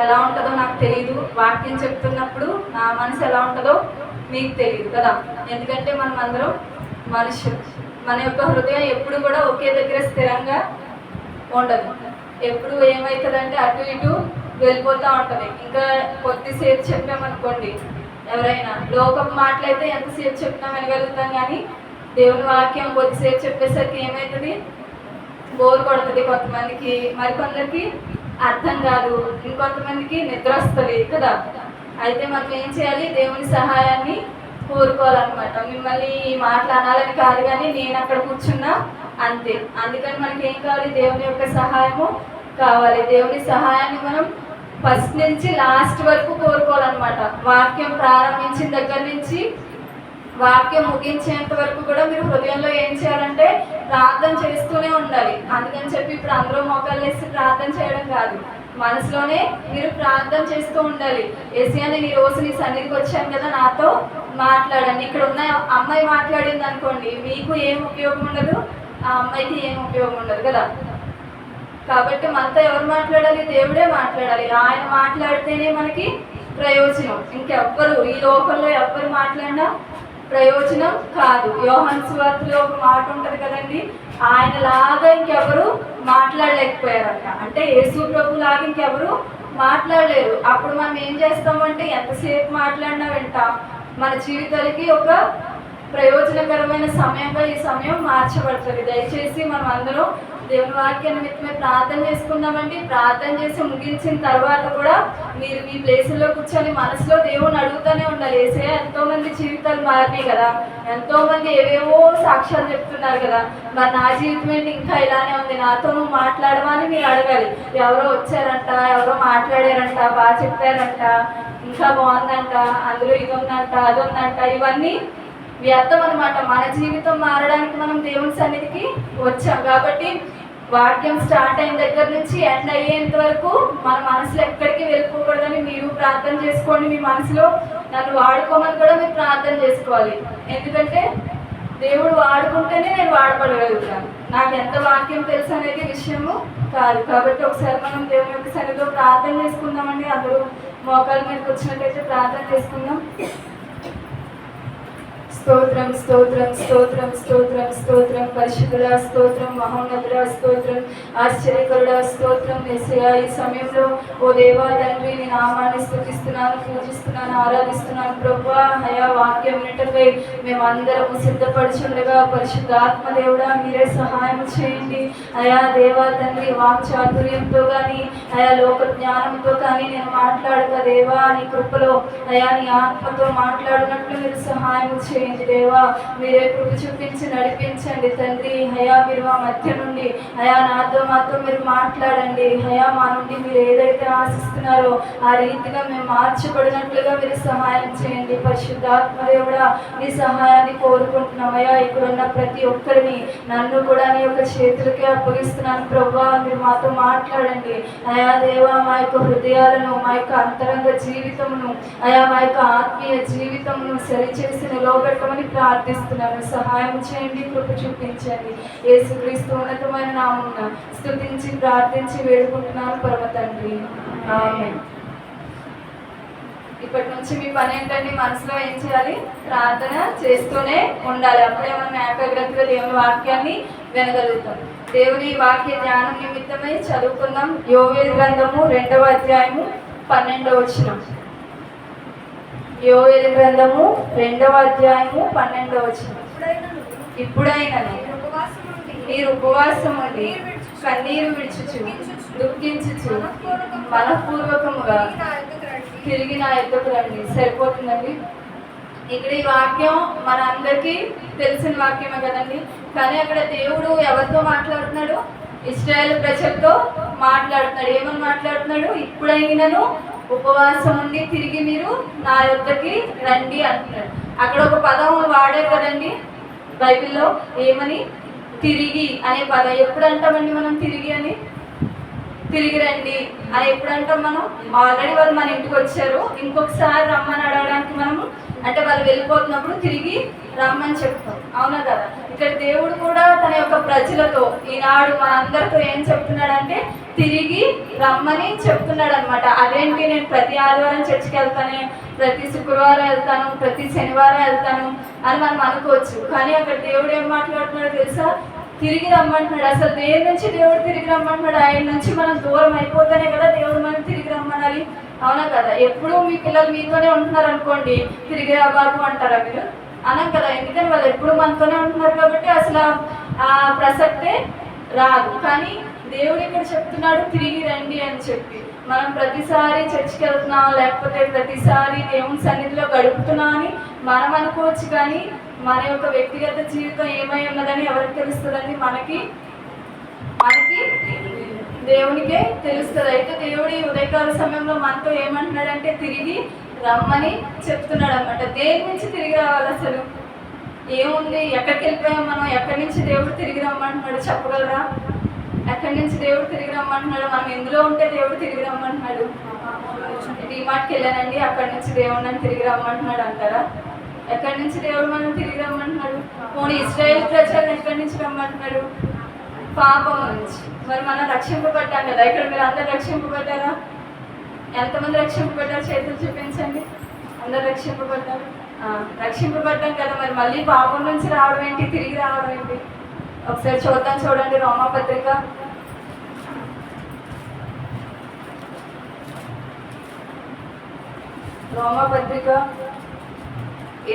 ఎలా ఉంటుందో నాకు తెలియదు. వాక్యం చెప్తున్నప్పుడు నా మనసు ఎలా ఉంటుందో మీకు తెలియదు కదా. ఎందుకంటే మనం అందరం మనుషులు. మన యొక్క హృదయం ఎప్పుడు కూడా ఒకే దగ్గర స్థిరంగా ఉండదు. ఎప్పుడు ఏమవుతుందంటే అటు ఇటు వెళ్ళిపోతూ ఉంటుంది. ఇంకా కొద్దిసేపు చెప్పామనుకోండి, ఎవరైనా లోకపు మాటలైతే ఎంతసేపు చెప్పినా వినగలుగుతాం, కానీ దేవుని వాక్యం కొద్దిసేపు చెప్పేసరికి ఏమవుతుంది, బోర్ కొడుతుంది కొంతమందికి, మరికొందరికి అర్థం కాదు, ఇంకొంతమందికి నిద్ర వస్తుంది కదా. అయితే మనం ఏం చేయాలి, దేవుని సహాయాన్ని కోరుకోవాలన్నమాట. మిమ్మల్ని ఈ మాటలు అనాలని కాదు, కానీ నేను అక్కడ కూర్చున్నా అంతే. అందుకని మనకి ఏం కావాలి, దేవుని యొక్క సహాయము కావాలి. దేవుని సహాయాన్ని మనం ఫస్ట్ నుంచి లాస్ట్ వరకు కోరుకోవాలన్నమాట. వాక్యం ప్రారంభించిన దగ్గర నుంచి వాక్యం ముగించేంత వరకు కూడా మీరు హృదయంలో ఏం చేయాలంటే ప్రార్థన చేస్తూనే ఉండాలి. అందుకని చెప్పి ఇప్పుడు అందరూ మోకాళ్ళు వేసి ప్రార్థన చేయడం కాదు, మనసులోనే మీరు ప్రార్థన చేస్తూ ఉండాలి. యేసయ్యా, నేను ఈ రోజు నీ సన్నిధికి వచ్చాను కదా, నాతో మాట్లాడండి. ఇక్కడ ఉన్న అమ్మాయి మాట్లాడింది అనుకోండి, మీకు ఏం ఉపయోగం ఉండదు, ఆ అమ్మాయికి ఏం ఉపయోగం ఉండదు కదా. కాబట్టి మనతో ఎవరు మాట్లాడాలి, దేవుడే మాట్లాడాలి. ఆయన మాట్లాడితేనే మనకి ప్రయోజనం. ఇంకెవ్వరు ఈ లోకంలో ఎవ్వరు మాట్లాడినా ప్రయోజనం కాదు. యోహాను సువార్తలో ఒక మాట ఉంటుంది కదండి, ఆయనలాగా ఇంకెవరు మాట్లాడలేకపోయారంట. అంటే యేసు ప్రభు లాగా ఇంకెవరు మాట్లాడలేరు. అప్పుడు మనం ఏం చేస్తామంటే ఎంతసేపు మాట్లాడినా వింటాం. మన జీవితాలకి ఒక ప్రయోజనకరమైన సమయంగా ఈ సమయం మార్చబడుతుంది. దయచేసి మనం అందరం దేవుని వాక్య నిమిత్తమే ప్రార్థన చేసుకుందామండి. ప్రార్థన చేసి ముగించిన తర్వాత కూడా మీరు మీ ప్లేసుల్లో కూర్చొని మనసులో దేవుని అడుగుతూనే ఉండాలి. యేసయ్యా, ఎంతోమంది జీవితాలు మారినాయి కదా, ఎంతోమంది ఏవేవో సాక్ష్యాలు చెప్తున్నారు కదా, మరి నా జీవితం ఏంటి ఇంకా ఇలానే ఉంది, నాతో నువ్వు మాట్లాడవా అని మీరు అడగాలి. ఎవరో వచ్చారంట, ఎవరో మాట్లాడారంట, బాగా చెప్పారంట, ఇంకా బాగుందంట, అందులో ఇది ఉందంట, అది ఉందంట, ఇవన్నీ వ్యర్థం అనమాట. మన జీవితం మారడానికి మనం దేవుని సన్నిధికి వచ్చాం. కాబట్టి వాక్యం స్టార్ట్ అయిన దగ్గర నుంచి ఎండ్ అయ్యేంత వరకు మన మనసులో ఎక్కడికి వెళ్ళిపోకూడదని మీరు ప్రార్థన చేసుకోండి. మీ మనసులో నన్ను వాడుకోమని కూడా మీరు ప్రార్థన చేసుకోవాలి. ఎందుకంటే దేవుడు వాడుకుంటేనే నేను వాడబడగలుగుతాను. నాకు ఎంత వాక్యం తెలుసు అనేది విషయము కాదు. కాబట్టి ఒకసారి మనం దేవుని యొక్క సన్నిధిలో ప్రార్థన చేసుకుందామండి. అందరూ మోకాళ్ళ మీదకి వచ్చినట్టయితే ప్రార్థన చేసుకుందాం. స్తోత్రం స్తోత్రం స్తోత్రం స్తోత్రం స్తోత్రం పరిశుద్ధుడా స్తోత్రం, మహోన్నతుడా స్తోత్రం, ఆశ్చర్యకరుడా స్తోత్రం. యేసయ్యా, ఈ సమయంలో ఓ దేవా తండ్రి, నీ నామాన్ని స్తుతిస్తున్నాను, పూజిస్తున్నాను, ఆరాధిస్తున్నాను. ప్రభువా, అయా వాక్యం వినటకై మేమందరం సిద్ధపడుచుండగా పరిశుద్ధాత్మ దేవుడా మీరే సహాయం చేయండి. అయా దేవా తండ్రి, వాక్చాతుర్యంతో కానీ అయా లోక జ్ఞానంతో కానీ నేను మాట్లాడక దేవా నీ కృపలో అయా నీ ఆత్మతో మాట్లాడినట్లు మీరు సహాయం చేయండి. దేవా, మీరే కృప చూపించి నడిపించండి తండ్రి. అయా, మీరు మా మధ్య నుండి అయా మాతో మీరు మాట్లాడండి. అయా, మా నుండి మీరు ఏదైతే ఆశిస్తున్నారో ఆ రీతిగా మేము మార్చబడినట్లుగా మీరు సహాయం చేయండి. పరిశుద్ధాత్మ దేవుడా, నీ సహాయాన్ని కోరుకుంటున్నాం. అయా, ఇక్కడున్న ప్రతి ఒక్కరిని, నన్ను కూడా నీ యొక్క చేతులకే అప్పగిస్తున్నాను. ప్రభువా, మీరు మాతో మాట్లాడండి. అయా దేవా, మా యొక్క హృదయాలను, మా యొక్క అంతరంగ జీవితమును, అయా మా యొక్క ఆత్మీయ జీవితమును సరిచేసి నిలవబెట్టమని ప్రార్థిస్తున్నాను. సహాయం చేయండి, కృప చూపించండి. యేసుక్రీస్తు ఉన్నతమైన నామమున స్తుతించి ప్రార్థించి వేడుకుంటున్నాను పరమ తండ్రి, ఆమేన్. ఇప్పటి నుంచి మీ పని ఏంటండి, మనసులో ఏం చేయాలి, ప్రార్థన చేస్తూనే ఉండాలి. అప్పుడే మనం ఏకాగ్రతగా దేవుని వాక్యాన్ని వినగలుగుతాం. దేవుని వాక్య ధ్యానం నిమిత్తమై చదువుకుందాం. యోవేలు గ్రంథము 2వ అధ్యాయము 12వ వచనం. యోవేలు గ్రంథము 2వ అధ్యాయము 12వ వచనం. ఇప్పుడైనా మీరు ఉపవాసం ఉండి కన్నీరు విడుచుచు దుఃఖించుచు మనఃపూర్వకముగా తిరిగి నా ఎద్దకు రండి. సరిపోతుందండి. ఇక్కడ ఈ వాక్యం మన అందరికీ తెలిసిన వాక్యమే కదండి. కానీ అక్కడ దేవుడు ఎవరితో మాట్లాడుతున్నాడు, ఇశ్రాయేలు ప్రజలతో మాట్లాడుతున్నాడు. ఏమని మాట్లాడుతున్నాడు, ఇప్పుడైనను ఉపవాసం ఉండి తిరిగి మీరు నా యొద్దకి రండి అంటున్నాడు. అక్కడ ఒక పదం వాడారు కదండి బైబిల్లో, ఏమని, తిరిగి అనే పదం. ఎప్పుడు అంటామండి మనం తిరిగి అని? తిరిగి రండి అని ఎప్పుడు అంటాం మనం? ఆల్రెడీ వాళ్ళు మన ఇంటికి వచ్చారు, ఇంకొకసారి రమ్మని అడగడానికి మనము అంటే వాళ్ళు వెళ్ళిపోతున్నప్పుడు తిరిగి రమ్మని చెప్తాం, అవునా కదా? ఇక్కడ దేవుడు కూడా తన యొక్క ప్రజలతో ఈనాడు మనందరితో ఏం చెప్తున్నాడంటే తిరిగి రమ్మని చెప్తున్నాడు అనమాట. అదేంటి, నేను ప్రతి ఆదివారం చర్చికి వెళ్తాను, ప్రతి శుక్రవారం వెళ్తాను, ప్రతి శనివారం వెళ్తాను అని మనం అనుకోవచ్చు. కానీ అక్కడ దేవుడు ఏం మాట్లాడుతున్నాడో తెలుసా? తిరిగి రమ్మంటున్నాడు. అసలు దేని నుంచి దేవుడు తిరిగి రమ్మంటున్నాడు? ఆయన నుంచి మనం దూరం అయిపోతేనే కదా దేవుడు మనం తిరిగి రమ్మనాలి, అవునా కదా? ఎప్పుడు మీ పిల్లలు మీతోనే ఉంటున్నారు అనుకోండి, తిరిగి రాబాకు అంటారా మీరు? అనం కదా, ఎందుకని వాళ్ళు ఎప్పుడు మనతోనే ఉంటున్నారు కాబట్టి అసలు ఆ ప్రసక్తే రాదు. కానీ దేవుడు ఇక్కడ చెప్తున్నాడు తిరిగి రండి అని చెప్పి. మనం ప్రతిసారి చర్చికి వెళ్తున్నాం, లేకపోతే ప్రతిసారి దేవుని సన్నిధిలో గడుపుతున్నాం అని మనం అనుకోవచ్చు, కానీ మన యొక్క వ్యక్తిగత జీవితం ఏమై ఉన్నదని ఎవరికి తెలుస్తుందండి? మనకి దేవునికే తెలుస్తుంది. అయితే దేవుడు ఈ ఉదయకాల సమయంలో మనతో ఏమంటున్నాడంటే తిరిగి రమ్మని చెప్తున్నాడు అనమాట. దేని నుంచి తిరిగి రావాలి? అసలు ఏముంది? ఎక్కడికి వెళ్ళిపోయాం మనం? ఎక్కడి నుంచి దేవుడు తిరిగి రమ్మంటున్నాడు చెప్పగలరా? ఎక్కడి నుంచి దేవుడు తిరిగి రమ్మంటున్నాడు? మనం ఎందులో ఉంటే దేవుడు తిరిగి రమ్మంటున్నాడు? డిమార్ట్కి వెళ్ళానండి, అక్కడి నుంచి దేవుడు నన్ను తిరిగి రమ్మంటున్నాడు అంటారా? ఎక్కడి నుంచి దేవుడు మనం తిరిగి రమ్మంటున్నాడు? పోనీ ఇశ్రాయేల్ ప్రజలను ఎక్కడి నుంచి రమ్మంటున్నాడు? పాపం నుంచి. మరి మనం రక్షింపబడ్డాం కదా. ఇక్కడ మీరు అందరు రక్షింపబడ్డారా? ఎంతమంది రక్షింపబడ్డారు? చేతులు చూపించండి. అందరు రక్షింపబడ్డారు. రక్షింపబడ్డాం కదా, మరి మళ్ళీ పాపం నుంచి రావడం ఏంటి, తిరిగి రావడం ఏంటి? ఒకసారి చూద్దాం, చూడండి రోమాపత్రిక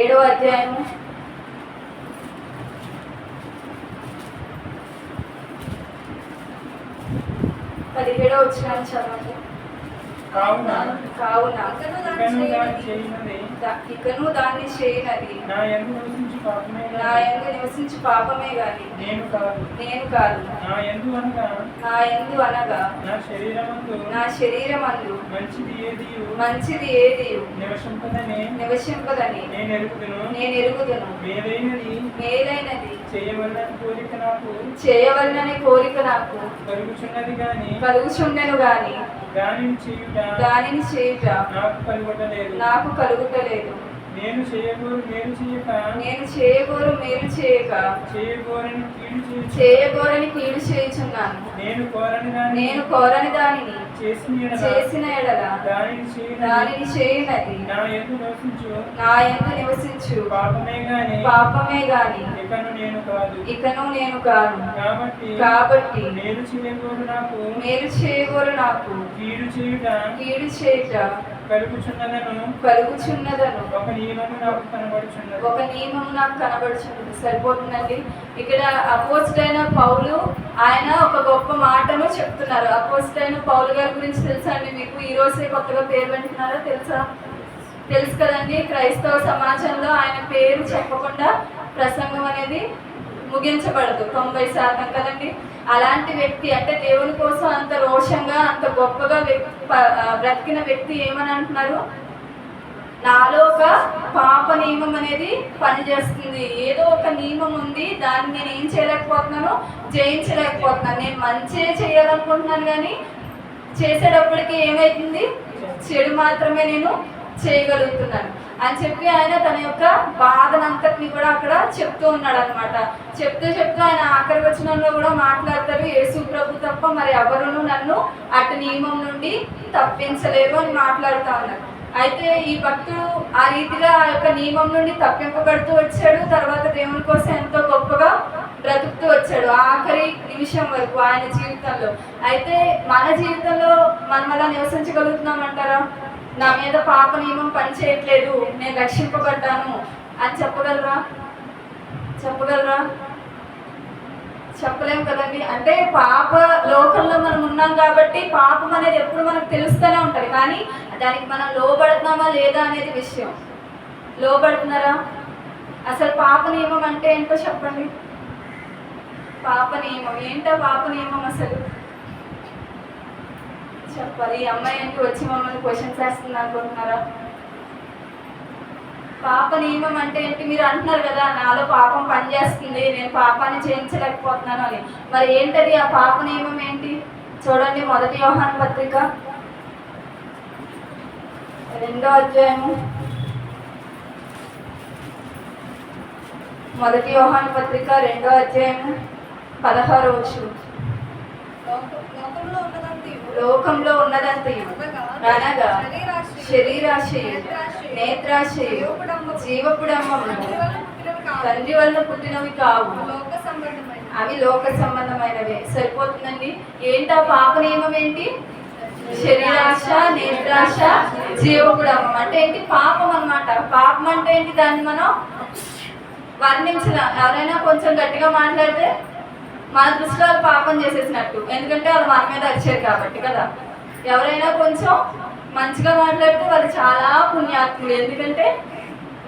7వ అధ్యాయము 17వ వచనాన్ని చదవండి. కావున ఇకను దాన్ని చేయనది నా యందు నివసించి పాపమే గాని నేను కాదు. నా యందు అనగా నా శరీరమందు మంచిది ఏది నివసింపదని నేను ఎరుగుదును. మేలైనది చేయవలనని కోరిక నాకు కలుగుచుండెను గాని దానిని చేయుట నాకు కలుగుటలేదు. నేను చేయగోరు మేలు చేయక చేయగోరని కీడు చేయుచున్నాను. నేను కోరని దానిని చేసిన ఎడల దానిని చేయనది నా యందు నివసించు పాపమే గాని ఇకను నేను కాదు. కాబట్టి మేలు చేయగోరు నాకు కీడు చేయుట కలుగుచున్నదను ఒక నియమము నాకు కనబడుచున్నది. సరిపోతుందండి. ఇక్కడ అపోస్తలుడైన పౌలు ఆయన ఒక గొప్ప మాటను చెప్తున్నారు. అపోస్తలుడైన పౌలు గారి గురించి తెలుసా అండి మీకు? ఈ రోజే కొత్తగా పేరు వింటున్నారా? తెలుసు కదండి. క్రైస్తవ సమాజంలో ఆయన పేరు చెప్పకుండా ప్రసంగం అనేది ముగించబడదు 90% కదండి. అలాంటి వ్యక్తి, అంటే దేవుని కోసం అంత రోషంగా అంత గొప్పగా బ్రతికిన వ్యక్తి ఏమని అంటున్నారు? నాలో ఒక పాప నియమం అనేది పనిచేస్తుంది. ఏదో ఒక నియమం ఉంది, దాన్ని నేను ఏం చేయలేకపోతున్నాను, జయించలేకపోతున్నాను. నేను మంచి చేయాలనుకుంటున్నాను, కానీ చేసేటప్పటికి ఏమవుతుంది? చెడు మాత్రమే నేను చేయగలుగుతున్నాను అని చెప్పి ఆయన తన యొక్క బాధనంతటిని కూడా అక్కడ చెప్తూ ఉన్నాడు అనమాట. చెప్తూ ఆయన ఆఖరి వచనంలో కూడా మాట్లాడతారు, యేసు ప్రభు తప్ప మరి ఎవరును నన్ను అటు నియమం నుండి తప్పించలేరు అని మాట్లాడుతూ ఉన్నారు. అయితే ఈ భక్తుడు ఆ రీతిగా ఆ యొక్క నియమం నుండి తప్పింపబడుతూ వచ్చాడు. తర్వాత దేవుని కోసం ఎంతో గొప్పగా బ్రతుకుతూ వచ్చాడు ఆఖరి నిమిషం వరకు ఆయన జీవితంలో. అయితే మన జీవితంలో మనం అలా నివసించగలుగుతున్నామంటారా? నా మీద పాప నియమం పనిచేయట్లేదు, నేను రక్షింపబడ్డాను అని చెప్పగలరా? చెప్పలేము కదండి. అంటే పాప లోకంలో మనం ఉన్నాం కాబట్టి పాపం అనేది ఎప్పుడు మనకు తెలుస్తూనే ఉంటుంది, కానీ దానికి మనం లోబడుతున్నామా లేదా అనేది విషయం. లోబడుతున్నారా? అసలు పాప నియమం అంటే ఏంటో చెప్పండి. పాప నియమం ఏంటో? పాప నియమం అసలు చెప్పాలి. ఈ అమ్మాయి ఏంటి వచ్చి మమ్మల్ని క్వశ్చన్స్ వేస్తుంది అనుకుంటున్నారా? పాప నియమం అంటే ఏంటి? మీరు అంటున్నారు కదా, నాలో పాపం పనిచేస్తుంది, నేను పాపాన్ని చేయించలేకపోతున్నాను అని. మరి ఏంటది ఆ పాప నియమం ఏంటి చూడండి, 1 యోహాను పత్రిక 2వ అధ్యాయము. 1 యోహాను పత్రిక 2వ అధ్యాయము 16వ వచనం. లోకంలో ఉన్నదంతయు అనగా శరీరాశయు, నేత్రాశయు, జీవపుడంబమును తండ్రి వలన పుట్టినవి కావు, అవి లోక సంబంధమైనవే. సరిపోతుందండి. ఏంటి ఆ పాప నియమం ఏంటి? శరీరాశ, నేత్రాశ, జీవపుడంబం. అంటే ఏంటి? పాపం అన్నమాట. పాపం అంటే ఏంటి? దాన్ని మనం వర్ణించలేం. ఎవరైనా కొంచెం గట్టిగా మాట్లాడితే మన దృష్టిలో వాళ్ళు పాపం చేసేసినట్టు, ఎందుకంటే వాళ్ళు మన మీద వచ్చారు కాబట్టి కదా. ఎవరైనా కొంచెం మంచిగా మాట్లాడితే వాళ్ళు చాలా పుణ్యాత్ములు, ఎందుకంటే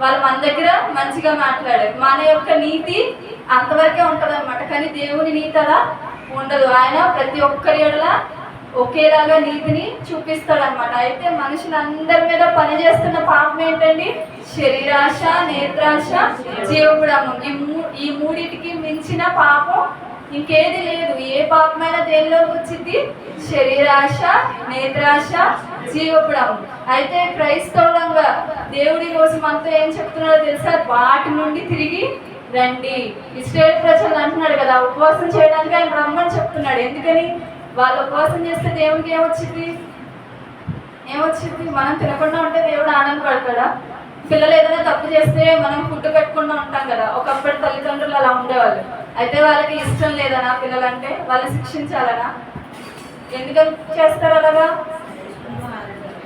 వాళ్ళు మన దగ్గర మంచిగా మాట్లాడారు. మన యొక్క నీతి అంతవరకే ఉంటుంది అనమాట. కానీ దేవుని నీతి అలా ఉండదు. ఆయన ప్రతి ఒక్కరి ఎడల ఒకేలాగా నీతిని చూపిస్తాడు అనమాట. అయితే మనుషులందరి మీద పనిచేస్తున్న పాపం ఏంటండి? శరీరాశ, నేత్రాశ, జీవపుడంబం. ఈ మూడింటికి మించిన పాపం ఇంకేది లేదు. ఏ పాపమైనా దేనిలోకి వచ్చింది? శరీరాశ, నేత్రాశ, జీవపుడంబం. అయితే క్రైస్తవులంగా దేవుడి రోజు మనతో ఏం చెప్తున్నారో తెలుసా? వాటి నుండి తిరిగి రండి. ఇశ్రాయేలు ప్రజలు అంటున్నాడు కదా, ఉపవాసం చేయడానికి ఆయన రమ్మని చెప్తున్నాడు. ఎందుకని? వాళ్ళు ఉపవాసం చేస్తే దేవుడికి ఏమొచ్చింది? మనం తినకుండా ఉంటే దేవుడు ఆనందపడతాడా? పిల్లలు ఏదైనా తప్పు చేస్తే మనం ఫుడ్ పెట్టకుండా ఉంటాం కదా. ఒకప్పటి తల్లిదండ్రులు అలా ఉండేవాళ్ళు. అయితే వాళ్ళకి ఇష్టం లేదనా పిల్లలంటే? వాళ్ళని శిక్షించాలనా? ఎందుకని చేస్తారు అలాగా?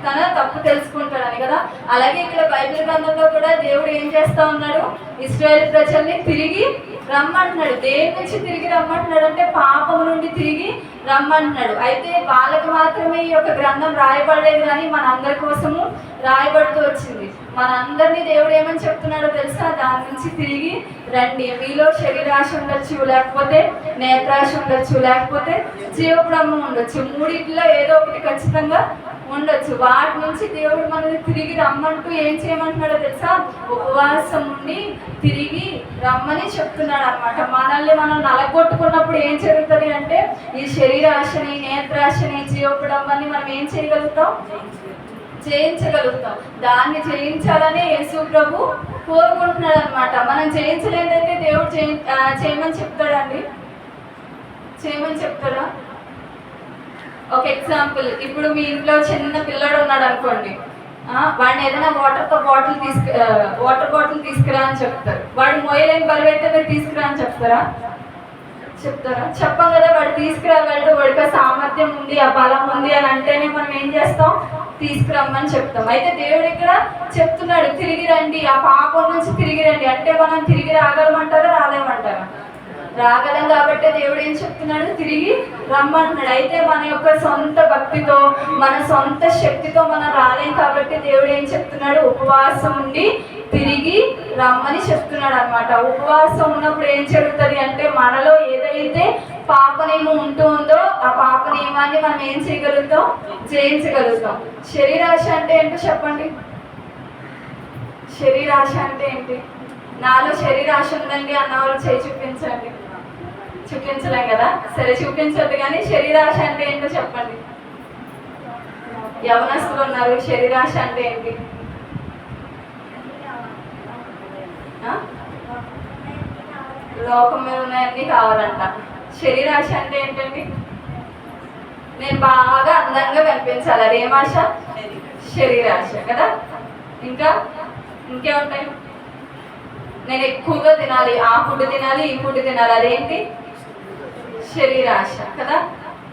తన తప్పు తెలుసుకుంటాడని కదా. అలాగే ఇక్కడ బైబిల్ గ్రంథంలో కూడా దేవుడు ఏం చేస్తా ఉన్నాడు? ఇశ్రాయేలు ప్రజల్ని తిరిగి రమ్మంటున్నాడు. దేని నుంచి తిరిగి రమ్మంటున్నాడు అంటే పాపం నుండి తిరిగి రమ్మంటున్నాడు. అయితే వాళ్ళకి మాత్రమే ఈ యొక్క గ్రంథం రాయబడలేదు, కానీ మనందరి కోసము రాయబడుతూ వచ్చింది. మనందరినీ దేవుడు ఏమని చెప్తున్నాడో తెలుసా? దాని నుంచి తిరిగి రండి. మీలో శరీరాశ ఉండొచ్చు, లేకపోతే నేత్రాశ ఉండొచ్చు, లేకపోతే జీవపుడంబం ఉండొచ్చు. మూడింటిలో ఏదో ఒకటి ఖచ్చితంగా ఉండొచ్చు. వాటి నుంచి దేవుడు మనల్ని తిరిగి రమ్మంటూ ఏం చేయమంటున్నాడో తెలుసా? ఉపవాసం ఉండి తిరిగి రమ్మని చెప్తున్నాడు అనమాట. మనల్ని మనం నలగొట్టుకున్నప్పుడు ఏం జరుగుతుంది అంటే ఈ శరీరాశని, నేత్రాశని, జీవపుడంబాన్ని మనం ఏం చేయగలుగుతాం? జయించగలుగుతాం. దాన్ని జయించాలని యేసు ప్రభు కోరుకుంటున్నాడు అనమాట. మనం జయించలేదంటే దేవుడు చేయమని చెప్తాడండి? చేయమని చెప్తాడా? ఒక ఎగ్జాంపుల్, ఇప్పుడు మీ ఇంట్లో చిన్న పిల్లడు ఉన్నాడు అనుకోండి. వాడిని ఏదైనా వాటర్ బాటిల్ తీసుకురా అని చెప్తారు. వాడు మోయలేని బరువు అయితే మీరు తీసుకురా అని చెప్తారా? చెప్పం కదా. వాడు తీసుకురాగలడు, వాడికి సామర్థ్యం ఉంది, ఆ బలం ఉంది అని అంటేనే మనం ఏం చేస్తాం? తీసుకురమ్మని చెప్తాం. అయితే దేవుడు ఇక్కడ చెప్తున్నాడు తిరిగి రండి, ఆ పాపం నుంచి తిరిగి రండి. అంటే మనం తిరిగి రాగలమంటారా? రాలేమంటారా? రాగలం. కాబట్టి దేవుడు ఏం చెప్తున్నాడు? తిరిగి రమ్మంటున్నాడు. అయితే మన యొక్క సొంత భక్తితో, మన సొంత శక్తితో మనం రాలేం. కాబట్టి దేవుడు ఏం చెప్తున్నాడు? ఉపవాసం ఉండి తిరిగి రమ్మని చెప్తున్నాడు అనమాట. ఉపవాసం ఉన్నప్పుడు ఏం జరుగుతుంది అంటే మనలో ఏదైతే పాప నియమం ఉంటుందో ఆ పాప నియమాన్ని మనం ఏం చేయగలుగుతాం? జయించగలుగుతాం. శరీరాశ అంటే ఏంటో చెప్పండి. శరీరాశ అంటే ఏంటి? నాలో శరీరాశ ఉందండి అన్నవాళ్ళు చేయి చూపించండి. చూపించలేం కదా. సరే చూపించద్దు, కానీ శరీరాశ అంటే ఏంటో చెప్పండి. యవనస్తులు ఉన్నారు, శరీరాశ అంటే ఏంటి? లోకం మీద ఉన్నాయన్నీ కావాలంట. శరీరాశ అంటే ఏంటండి? నేను బాగా అందంగా కనిపించాలి, అదేం ఆశ? శరీరాశ కదా. ఇంకేముంటాయి? నేను ఎక్కువగా తినాలి, ఆ ఫుడ్ తినాలి, ఈ ఫుడ్ తినాలి, అదేంటి? శరీరాశ కదా.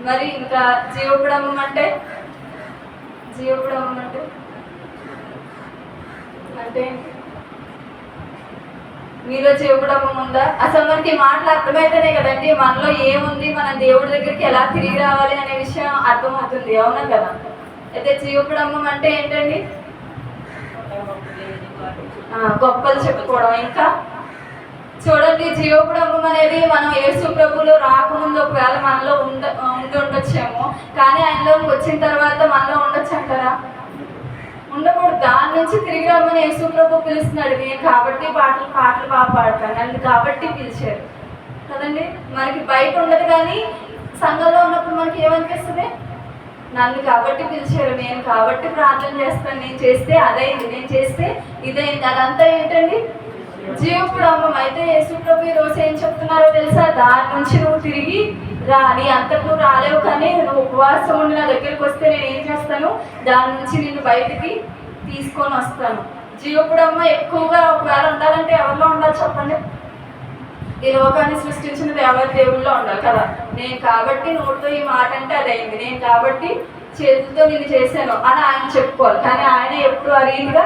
మరి ఇంకా జీవపుడంబం అంటే అంటే మీలో జీవపుడంబం ఉందా? అసలు మనకి మాటలు అర్థమైతేనే కదండి మనలో ఏముంది, మన దేవుడి దగ్గరికి ఎలా తిరిగి రావాలి అనే విషయం అర్థమవుతుంది. అవునా కదా. అయితే జీవపుడంబం అంటే ఏంటండి? గొప్పలు చెప్పుకోవడం. ఇంకా చూడండి, జీవపుడంబం అనేది మనం యేసు ప్రభువులో రాకముందు ఒకవేళ మనలో ఉండొచ్చేమో, కానీ ఆయనలో వచ్చిన తర్వాత మనలో ఉండొచ్చు అంటారా? ఉండకూడదు. దాని నుంచి తిరిగి రమ్మని యేసు ప్రభు పిలుస్తున్నాడు. నేను కాబట్టి పాటలు బాగా పాడతాను, నన్ను కాబట్టి పిలిచారు కదండి. మనకి బయట ఉండదు, కానీ సంఘంలో ఉన్నప్పుడు మనకి ఏమనిపిస్తుంది? నన్ను కాబట్టి పిలిచారు, నేను కాబట్టి ప్రార్థన చేస్తాను, నేను చేస్తే అదైంది, నేను చేస్తే ఇదైంది. అదంతా ఏంటండి? జీవపుడమ్మం. అయితే యేసుప్రభు ఈ రోజు ఏం చెప్తున్నారో తెలుసా? దాని నుంచి నువ్వు తిరిగి రా. నీ అంతకు నువ్వు రాలేవు, కానీ నువ్వు ఉపవాసం ఉండి నా దగ్గరికి వస్తే నేను ఏం చేస్తాను? దాని నుంచి నిన్ను బయటికి తీసుకొని వస్తాను. జీవపుడమ్మ ఎక్కువగా ఒకవేళ ఉండాలంటే ఎవరిలో ఉండాలి చెప్పండి? ఈ లోకాన్ని సృష్టించిన ఎవరి దేవుళ్ళలో ఉండాలి కదా. నేను కాబట్టి నోటితో ఈ మాట అంటే అదైంది, నేను కాబట్టి చేతులతో నేను చేశాను అని ఆయన చెప్పుకోవాలి. కానీ ఆయన ఎప్పుడు ఆ రీతిగా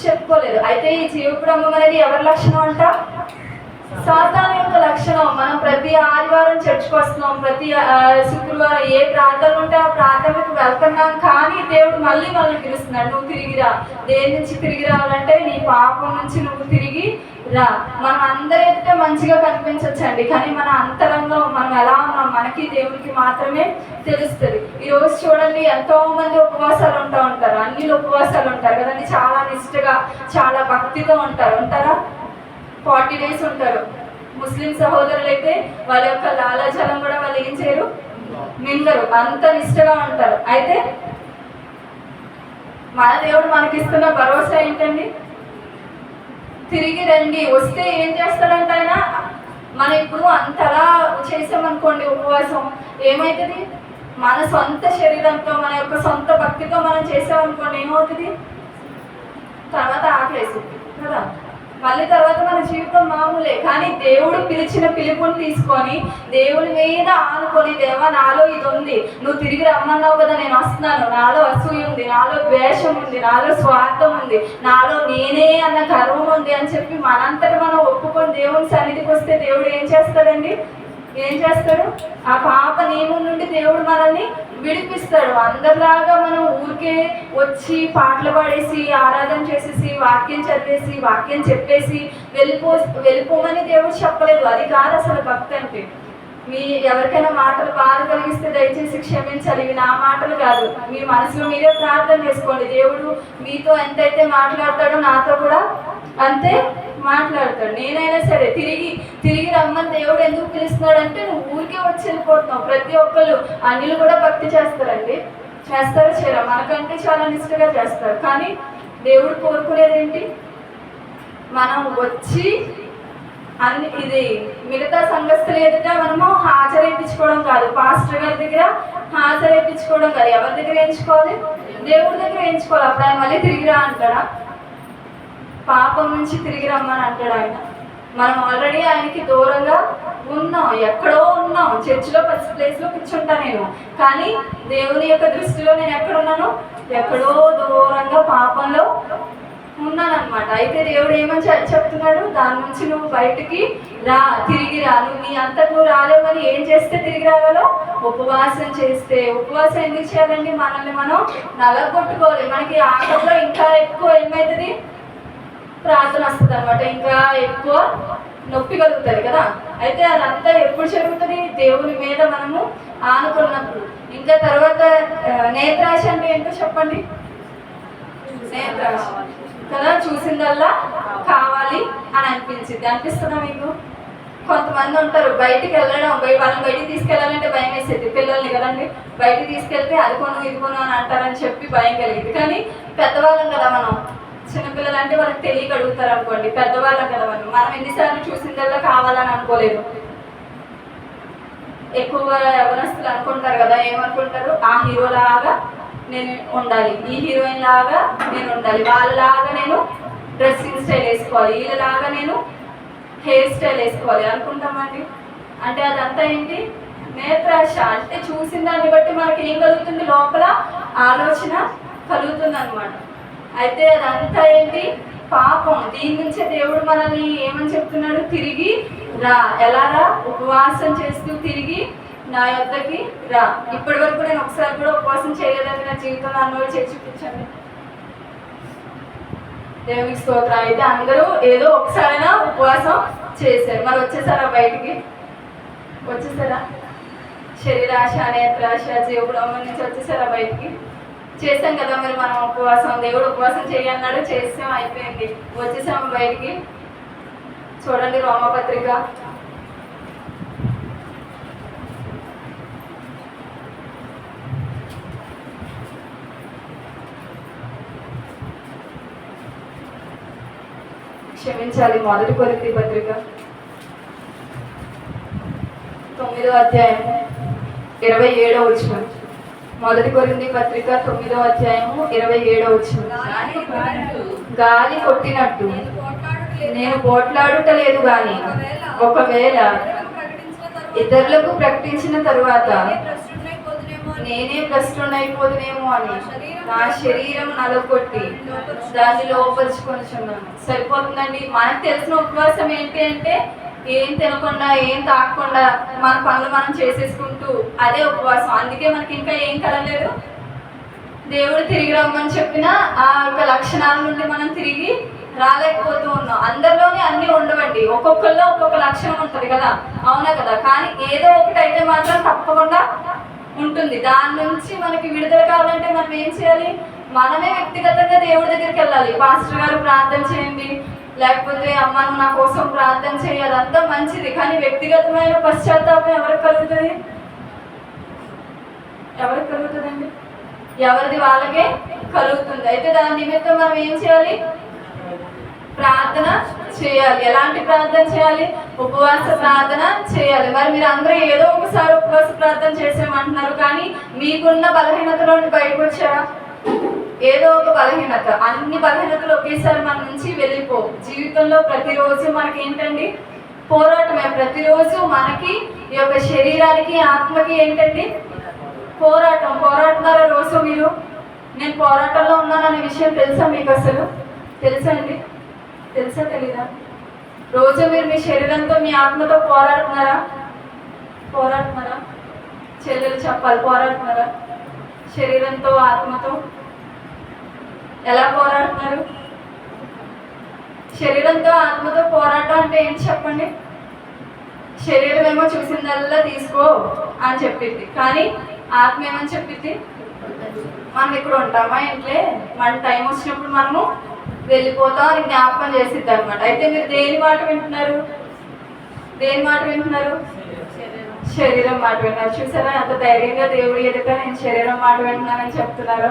చెప్పుకోలేదు. అయితే ఈ జీవపుడమ్మం అనేది ఎవరి లక్షణం అంట? సాతాను యొక్క లక్షణం. మనం ప్రతి ఆదివారం చర్చకు వస్తున్నాం, ప్రతి శుక్రవారం ఏ ప్రాంతాలు ఉంటే ఆ ప్రాంతాలకు వెళ్తున్నాం, కానీ దేవుడు మళ్ళీ పిలుస్తున్నాడు, నువ్వు తిరిగిరా. దేని నుంచి తిరిగి రావాలంటే నీ పాపం నుంచి నువ్వు తిరిగి రా. మనం అందరి ఎదుట మంచిగా కనిపించవచ్చండి, కానీ మన అంతరంగంలో మనం ఎలా ఉన్నాం మనకి దేవుడికి మాత్రమే తెలుస్తుంది. ఈరోజు చూడండి, ఎంతో మంది ఉపవాసాలు ఉంటారు, అన్ని ఉపవాసాలు ఉంటారు కదండి. చాలా నిష్ఠగా, చాలా భక్తితో ఉంటారా? 40 days ఉంటారు. ముస్లిం సహోదరులు అయితే వాళ్ళ యొక్క లాలాజలం కూడా వాళ్ళు ఏం చేయరు, మింగరు, అంత నిష్ఠగా ఉంటారు. అయితే మన దేవుడు మనకిస్తున్న భరోసా ఏంటండి? తిరిగి రండి. వస్తే ఏం చేస్తాడంట ఆయన? మనం ఇప్పుడు అంతలా చేసామనుకోండి ఉపవాసం, ఏమవుతుంది? మన సొంత శరీరంతో, మన యొక్క సొంత భక్తితో మనం చేసామనుకోండి, ఏమవుతుంది? తర్వాత ఆకలేస్తుంది కదా. మళ్ళీ తర్వాత మన జీవితం మామూలే. కానీ దేవుడు పిలిచిన పిలుపుని తీసుకొని దేవుడి మీద ఆనుకొని, దేవా నాలో ఇది ఉంది, నువ్వు తిరిగి రమ్మన్నావు కదా, నేను వస్తున్నాను, నాలో అసూయ ఉంది, నాలో ద్వేషం ఉంది, నాలో స్వార్థం ఉంది, నాలో నేనే అన్న గర్వం ఉంది అని చెప్పి మనంతటి మనం ఒప్పుకొని దేవుని సన్నిధికి వస్తే దేవుడు ఏం చేస్తాడండి? ఏం చేస్తాడు? ఆ పాప నియమం నుండి దేవుడు మనల్ని విడిపిస్తాడు. అందరిలాగా మనం ఊరికే పాటలు పాడేసి, ఆరాధన చేసేసి, వాక్యం చదివేసి, వాక్యం చెప్పేసి వెళ్ళిపోమని దేవుడు చెప్పలేదు. అది కాదు అసలు భక్తి అంటే. మీ ఎవరికైనా మాటలు బాధ కలిగిస్తే దయచేసి క్షమించాలి, ఇవి నా మాటలు కాదు. మీ మనసులో మీరే ప్రార్థన చేసుకోండి. దేవుడు మీతో ఎంతైతే మాట్లాడతాడో నాతో కూడా అంతే మాట్లాడతాడు. నేనైనా సరే తిరిగి రమ్మని దేవుడు ఎందుకు పిలుస్తున్నాడు అంటే, నువ్వు ఊరికే వచ్చి వెళ్ళిపోతున్నావు. ప్రతి ఒక్కళ్ళు అన్నిలు కూడా భక్తి చేస్తారండి, చేస్తారో చేయరా? మనకంటే చాలా నిష్ఠగా చేస్తారు. కానీ దేవుడు కోరుకునేది ఏంటి? మనం వచ్చి ఇది మిగతా సంఘస్థులు ఎదుట మనము హాజరేపించుకోవడం కాదు, పాస్టర్ గారి దగ్గర హాజరేపించుకోవడం కాదు. ఎవరి దగ్గర ఎంచుకోవాలి? దేవుడి దగ్గర ఎంచుకోవాలి. అప్పుడు ఆయన మళ్ళీ తిరిగి రా అంటాడా? పాపం నుంచి తిరిగి రమ్మని అంటాడు ఆయన. మనం ఆల్రెడీ ఆయనకి దూరంగా ఉన్నాం, ఎక్కడో ఉన్నాం. చర్చిలో ఫస్ట్ ప్లేస్లో కూర్చుంటా నేను, కానీ దేవుని యొక్క దృష్టిలో నేను ఎక్కడున్నాను? ఎక్కడో దూరంగా పాపంలో ఉన్నానమాట. అయితే దేవుడు ఏమని చెప్తున్నాడు? దాని నుంచి నువ్వు బయటికి రా, తిరిగి రా. నువ్వు నీ అంతకు నువ్వు రాలేవని ఏం చేస్తే తిరిగి రావాలో? ఉపవాసం చేస్తే. ఉపవాసం ఎందుకు చేయాలండి? మనల్ని మనం నలగొట్టుకోవాలి. మనకి ఆటల్లో ఇంకా ఎక్కువ ఏమవుతుంది? ప్రార్థన వస్తుంది అనమాట, ఇంకా ఎక్కువ నొప్పి కలుగుతుంది కదా. అయితే అదంతా ఎప్పుడు జరుగుతుంది? దేవుని మీద మనము ఆనుకున్నప్పుడు. ఇంకా తర్వాత నేత్రాశ అంటే ఏంటో చెప్పండి? నేత్రాశ కదా, చూసిందల్లా కావాలి అని అనిపిస్తుందా మీకు? కొంతమంది ఉంటారు బయటికి వెళ్ళడం, వాళ్ళని బయటికి తీసుకెళ్ళాలంటే భయం వేసేది. పిల్లల్ని కదండి బయటికి తీసుకెళ్తే అది కొను ఇది కొను అని అంటారని చెప్పి భయం కలిగింది. కానీ పెద్దవాళ్ళం కదా మనం, చిన్నపిల్లలు అంటే వాళ్ళకి తెలియక అడుగుతారు అనుకోండి. పెద్దవాళ్ళం కదా మనం ఎన్నిసార్లు చూసిందల్లా కావాలని అనుకోలేదు. ఎక్కువగా యవనస్తులు అనుకుంటారు కదా, ఏమనుకుంటారు? ఆ హీరోలాగా నేను ఉండాలి, ఈ హీరోయిన్ లాగా నేను ఉండాలి, వాళ్ళలాగా నేను డ్రెస్సింగ్ స్టైల్ వేసుకోవాలి, వీళ్ళలాగా నేను హెయిర్ స్టైల్ వేసుకోవాలి అనుకుంటామండి. అంటే అదంతా ఏంటి? నేత్రాశ. అంటే చూసిన దాన్ని బట్టి మనకి ఏం కలుగుతుంది? లోపల ఆలోచన కలుగుతుంది అనమాట. అయితే అదంతా ఏంటి? పాపం. దీని నుంచే దేవుడు మనల్ని ఏమని చెప్తున్నాడు? తిరిగి రా. ఎలా రా? ఉపవాసం చేస్తూ తిరిగి నా యొద్దకి రా. ఇప్పటి వరకు నేను ఒకసారి కూడా ఉపవాసం చేయలేదండి నా జీవితంలో. అన్నోళ్ళు చేసి చూపించండి. దేవునికి స్తోత్రం. అయితే అందరూ ఏదో ఒకసారైనా ఉపవాసం చేశారు. మరి వచ్చేసారా బయటికి? వచ్చేసారా? శరీరాశ, నేత్రాశ, జీవపుడమ్మ నుంచి వచ్చేసారా బయటికి? చేసాం కదా మరి మనం ఉపవాసం. దేవుడు ఉపవాసం చేయన్నాడు, చేసాం, అయిపోయింది, వచ్చేసాము బయటికి. చూడండి రోమపత్రిక క్షమించాలి. మొదటి కొరింథీ పత్రిక 9వ అధ్యాయము 27వ వచనం. మొదటి కొరింథీ పత్రిక 9వ అధ్యాయము 27వ వచనం. గాలి కొట్టినట్టు నేను పోట్లాడుటలేదు గాని ఒకవేళ ఇతరులకు ప్రకటించిన తరువాత నేనే భ్రష్టునైపోదునేమో అని నా శరీరం నలగొట్టి దాన్ని లోపరుచుకొనిచున్నాను. సరిపోతుందండి. మనకు తెలిసిన ఉపవాసం ఏంటి అంటే ఏం తినకుండా ఏం తాగకుండా మన పనులు మనం చేసేసుకుంటూ అదే ఉపవాసం. అందుకే మనకి ఇంకా ఏం కలలేదు. దేవుడు తిరిగి రమ్మని చెప్పిన ఆ యొక్క లక్షణాల నుండి మనం తిరిగి రాలేకపోతూ ఉన్నాం. అందరిలోనే అన్నీ ఉండవండి. ఒక్కొక్కరిలో ఒక్కొక్క లక్షణం ఉంటుంది కదా, అవునా కదా. కానీ ఏదో ఒకటి అయితే మాత్రం తప్పకుండా ఉంటుంది. దాని నుంచి మనకి విడుదల కావాలంటే మనం ఏం చేయాలి? మనమే వ్యక్తిగతంగా దేవుడి దగ్గరికి వెళ్ళాలి. పాస్టర్ గారు ప్రార్థన చేయండి, లేకపోతే అమ్మ నా కోసం ప్రార్థన చేయాలి, అంతా మంచిది. కానీ వ్యక్తిగతమైన పశ్చాత్తాపం ఎవరికి కలుగుతుంది? ఎవరికి కలుగుతుందండి? ఎవరిది వాళ్ళకే కలుగుతుంది. అయితే దాని నిమిత్తం మనం ఏం చేయాలి? ప్రార్థన చేయాలి. ఎలాంటి ప్రార్థన చేయాలి? ఉపవాస ప్రార్థన చేయాలి. మరి మీరు అందరూ ఏదో ఒకసారి ఉపవాస ప్రార్థన చేసామంటున్నారు, కానీ మీకున్న బలహీనతలో బయటకు వచ్చారా? ఏదో ఒక బలహీనత, అన్ని బలహీనతలు ఒకేసారి మన నుంచి వెళ్ళిపో. జీవితంలో ప్రతిరోజు మనకి ఏంటండి? పోరాటమే. ప్రతిరోజు మనకి ఈ యొక్క శరీరానికి ఆత్మకి ఏంటండి? పోరాటం. పోరాడుతున్నారా రోజు మీరు? నేను పోరాటంలో ఉన్నాననే విషయం తెలుసా మీకు? అసలు తెలుసా అండి? తెలుసా తెలీదా? రోజు మీరు మీ శరీరంతో మీ ఆత్మతో పోరాడుతున్నారా? పోరాడుతున్నారా? చెల్లెలు చెప్పాలి, పోరాడుతున్నారా? శరీరంతో ఆత్మతో ఎలా పోరాడుతున్నారు? శరీరంతో ఆత్మతో పోరాటం అంటే ఏంటి చెప్పండి? శరీరం ఏమో చూసిందల్లా తీసుకో అని చెప్పింది, కానీ ఆత్మ ఏమని చెప్పింది? మనం ఇక్కడ ఉంటామా ఇంట్లో, మన టైం వచ్చినప్పుడు మనము వెళ్ళిపోతాం అని జ్ఞాపకం చేసిద్ది అనమాట. అయితే మీరు దేని మాట వింటున్నారు? దేని మాట వింటున్నారు? శరీరం మాట వింటున్నారు. చూసారా ఎంత ధైర్యంగా దేవుడి ఎదుట నేను శరీరం మాట వింటున్నానని చెప్తున్నారు.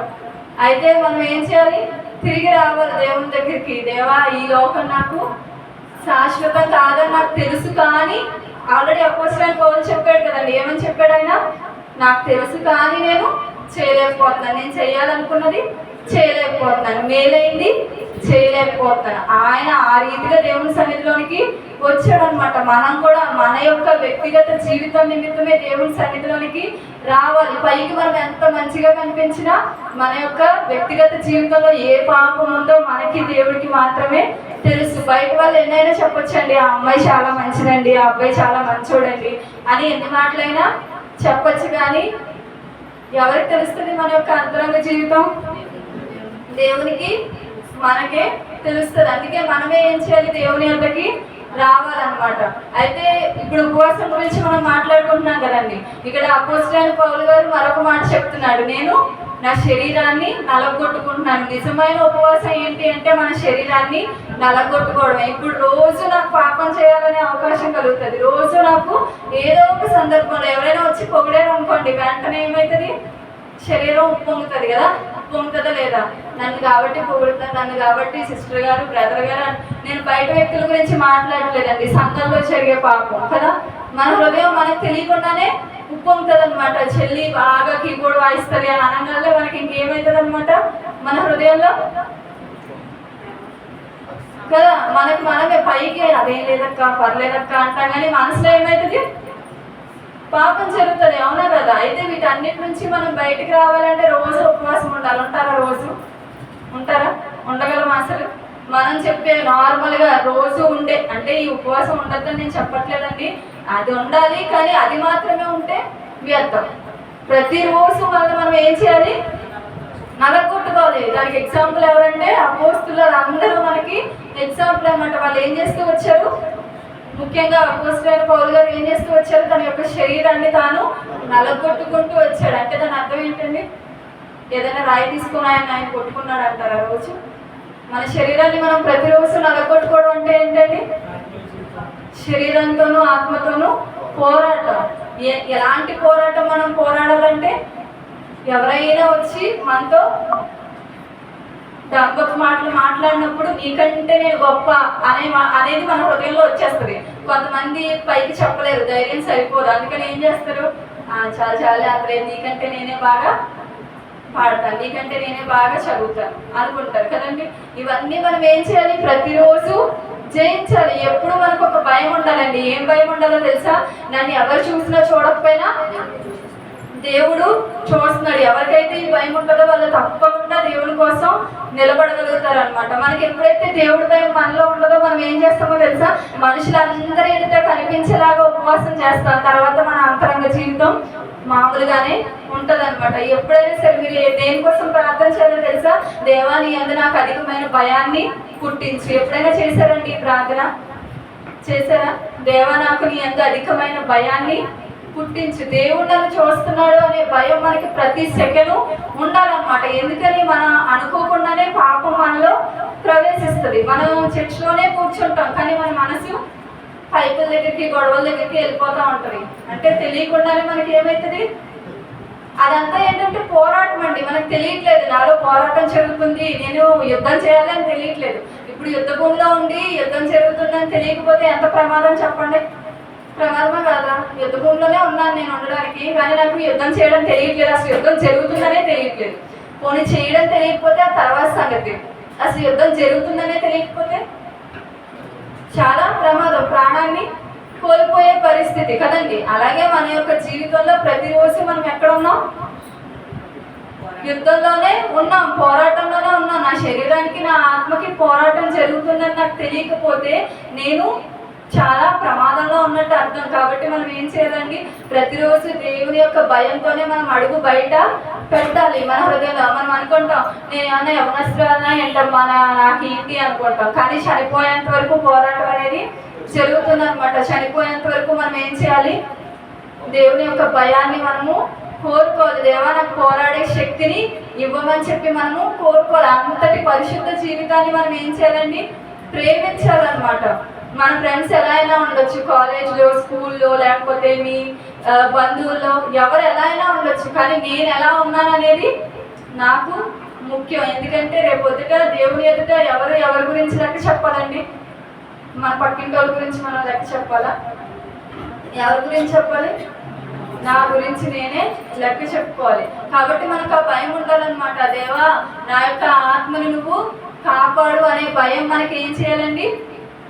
అయితే మనం ఏం చేయాలి? తిరిగి రావాలి దేవుని దగ్గరికి. దేవా, ఈ లోకం నాకు శాశ్వతం కాదని నాకు తెలుసు, కానీ ఆల్రెడీ అపోస్తలుడైన పౌలు చెప్పాడు కదండి. ఏమని చెప్పాడు ఆయన? నాకు తెలుసు కానీ నేను చేయలేకపోతున్నాను, నేను చేయాలనుకున్నది చేయలేకపోతున్నాను, మేలైంది చేయలేకపోతున్నాను. ఆయన ఆ రీతిగా దేవుని సన్నిధిలోనికి వచ్చాడు అనమాట. మనం కూడా మన యొక్క వ్యక్తిగత జీవితం నిమిత్తమే దేవుని సన్నిధిలోనికి రావాలి. పైకి మనం ఎంత మంచిగా కనిపించినా మన యొక్క వ్యక్తిగత జీవితంలో ఏ పాపం ఉందో మనకి దేవుడికి మాత్రమే తెలుసు. బయట వాళ్ళు ఎన్నైనా చెప్పొచ్చండి, ఆ అమ్మాయి చాలా మంచిదండి, ఆ అబ్బాయి చాలా మంచోడండి అని ఎన్ని మాటలైనా చెప్పచ్చు, కానీ ఎవరికి తెలుస్తుంది మన యొక్క అంతరంగ జీవితం? దేవునికి మనకే తెలుస్తుంది. అందుకే మనమే ఏం చేయాలి? దేవుని యొద్దకి రావాలన్నమాట. అయితే ఇప్పుడు ఉపవాసం గురించి మనం మాట్లాడుకుంటున్నాం కదండి. ఇక్కడ అపోస్తలుడైన పౌలు గారు మరొక మాట చెప్తున్నాడు, నేను నా శరీరాన్ని నలగొట్టుకుంటున్నాను. నిజమైన ఉపవాసం ఏంటి అంటే మన శరీరాన్ని నలగొట్టుకోవడం. ఇప్పుడు రోజు నాకు పాపం చేయాలనే అవకాశం కలుగుతుంది. రోజు నాకు ఏదో ఒక సందర్భంలో ఎవరైనా వచ్చి పొగిడారు అనుకోండి, వెంటనే ఏమవుతుంది? శరీరం ఉప్పొంగుతుంది కదా. ఉప్పొంగుతుందా లేదా? నన్ను కాబట్టి పొగుడుతాను, నన్ను కాబట్టి సిస్టర్ గారు, బ్రదర్ గారు. నేను బయట వ్యక్తుల గురించి మాట్లాడలేదండి, సంఘంలో జరిగే పాపం కదా. మన హృదయం మనకు తెలియకుండానే ఉప్పొంగుతుంది అనమాట. చెల్లి బాగా కీబోర్డ్ వాయిస్తుంది అని అనగానే మనకి ఇంకేమవుతుంది అనమాట మన హృదయంలో కదా. మనకి మనమే పైకి అదేం లేదక్క, పర్లేదక్క అంటాం, కానీ మనసులో ఏమవుతుంది? పాపం జరుగుతుంది, అవునా కదా. అయితే వీటన్నిటి నుంచి మనం బయటికి రావాలంటే రోజు ఉపవాసం ఉండాలి. ఉంటారా? రోజు ఉంటారా? ఉండగలం అసలు? మనం చెప్పే నార్మల్గా రోజు ఉండే, అంటే ఈ ఉపవాసం ఉండద్దని నేను చెప్పట్లేదండి, అది ఉండాలి, కానీ అది మాత్రమే ఉంటే వ్యర్థం. ప్రతిరోజు మనం ఏం చేయాలి? నలగొట్టుకోవాలి. దానికి ఎగ్జాంపుల్ ఎవరంటే అపోస్తలులు. అందరూ మనకి ఎగ్జాంపుల్ అన్నమాట. వాళ్ళు ఏం చేస్తూ వచ్చారు? ముఖ్యంగా అపోస్తలుడైన పౌలు గారు ఏం చేస్తూ వచ్చారు? తన యొక్క శరీరాన్ని తాను నలగొట్టుకుంటూ వచ్చాడు. అంటే దాని అర్థం ఏంటండి? ఏదైనా రాయి తీసుకుని ఆయన కొట్టుకున్నాడు అంటారా రోజు? మన శరీరాన్ని మనం ప్రతిరోజు నలగొట్టుకోవడం అంటే ఏంటండి? శరీరంతోనూ ఆత్మతోనూ పోరాటం. ఎలాంటి పోరాటం మనం పోరాడాలంటే ఎవరైనా వచ్చి మనతో డంబపు మాటలు మాట్లాడినప్పుడు నీకంటే నేను గొప్ప అనేది మన హృదయంలో వచ్చేస్తుంది. కొంతమంది పైకి చెప్పలేరు, ధైర్యం సరిపోదు, అందుకని ఏం చేస్తారు, చాలా చాలా అప్పుడే నీకంటే నేనే బాగా పాడతాను, నీకంటే నేనే బాగా చదువుతాను అనుకుంటారు కదండి. ఇవన్నీ మనం ఏం చేయాలి, ప్రతిరోజు జయించాలి. ఎప్పుడు మనకు ఒక భయం ఉండాలండి. ఏం భయం ఉండాలో తెలుసా, నన్ను ఎవరు చూసినా చూడకపోయినా దేవుడు చూస్తున్నాడు. ఎవరికైతే ఈ భయం ఉంటుందో వాళ్ళు తప్పకుండా దేవుడి కోసం నిలబడగలుగుతారు అనమాట. మనకి ఎప్పుడైతే దేవుడి భయం మనలో ఉండదో మనం ఏం చేస్తామో తెలుసా, మనుషులందరి ఎదుట కనిపించేలాగా ఉపవాసం చేస్తాం. తర్వాత మన అంతరంగ జీవితం మామూలుగానే ఉంటది అనమాట. ఎప్పుడైనా సరే మీరు దేనికోసం ప్రార్థన చేయాలో తెలుసా, దేవా నీ యందు నాకు అధికమైన భయాన్ని పుట్టించు. ఎప్పుడైనా చేశారండి ఈ ప్రార్థన? చేశారా? దేవా నాకు నీ యందు అధికమైన భయాన్ని పుట్టించు. దేవుడు నన్ను చూస్తున్నాడు అనే భయం మనకి ప్రతి సెకండ్ ఉండాలన్నమాట. ఎందుకని మనం అనుకోకుండానే పాపం మనలో ప్రవేశిస్తుంది. మనం చర్చిలోనే కూర్చుంటాం, కానీ మన మనసు పైపుల దగ్గరికి గొడవల దగ్గరికి వెళ్ళిపోతూ ఉంటుంది. అంటే తెలియకుండానే మనకి ఏమవుతుంది, అదంతా ఏంటంటే పోరాటం అండి. మనకు తెలియట్లేదు నాలో పోరాటం జరుగుతుంది, నేను యుద్ధం చేయాలి అని తెలియట్లేదు. ఇప్పుడు యుద్ధ భూమిలో ఉండి యుద్ధం జరుగుతుందని తెలియకపోతే ఎంత ప్రమాదం చెప్పండి. ప్రమాదమే కదా. యుద్ధ భూమిలోనే ఉన్నాను నేను ఉండడానికి, కానీ నాకు యుద్ధం చేయడం తెలియట్లేదు, అసలు యుద్ధం జరుగుతుందనే తెలియట్లేదు. పోనీ చేయడం తెలియకపోతే ఆ తర్వాత సంగతి, అసలు యుద్ధం జరుగుతుందనే తెలియకపోతే చాలా ప్రమాదం, ప్రాణాన్ని కోల్పోయే పరిస్థితి కదండి. అలాగే మన యొక్క జీవితంలో ప్రతిరోజు మనం ఎక్కడ ఉన్నాం, యుద్ధంలోనే ఉన్నాం, పోరాటంలోనే ఉన్నాం. నా శరీరానికి నా ఆత్మకి పోరాటం జరుగుతుందని నాకు తెలియకపోతే నేను చాలా ప్రమాదంలో ఉన్నట్టు అర్థం. కాబట్టి మనం ఏం చేయాలండి, ప్రతిరోజు దేవుని యొక్క భయంతోనే మనం అడుగు బయట పెట్టాలి. మన హృదయంలో మనం అనుకుంటాం, నేను ఏమన్నా యవనస్తున్నా ఏంటమ్మా నాకు ఏంటి అనుకుంటాం, కానీ చనిపోయేంత వరకు పోరాటం అనేది జరుగుతుంది అనమాట. చనిపోయేంత వరకు మనం ఏం చేయాలి, దేవుని యొక్క భయాన్ని మనము కోరుకోవాలి. దేవా నాకు పోరాడే శక్తిని ఇవ్వమని చెప్పి మనము కోరుకోవాలి. అంతటి పరిశుద్ధ జీవితాన్ని మనం ఏం చేయాలండి, ప్రేమించాలన్నమాట. మన ఫ్రెండ్స్ ఎలా అయినా ఉండొచ్చు, కాలేజ్లో, స్కూల్లో, లేకపోతే మీ బంధువుల్లో, ఎవరు ఎలా అయినా ఉండొచ్చు, కానీ నేను ఎలా ఉన్నాను అనేది నాకు ముఖ్యం. ఎందుకంటే రేపు పొద్దుట దేవుని ఎదుట ఎవరి గురించి లెక్క చెప్పాలండి, మన పక్కింటి వాళ్ళ గురించి మనం లెక్క చెప్పాలా, ఎవరి గురించి చెప్పాలి, నా గురించి నేనే లెక్క చెప్పుకోవాలి. కాబట్టి మనకు ఆ భయం ఉండాలన్నమాట. దేవా నా యొక్క ఆత్మని నువ్వు కాపాడు అనే భయం మనకి ఏం చేయాలండి,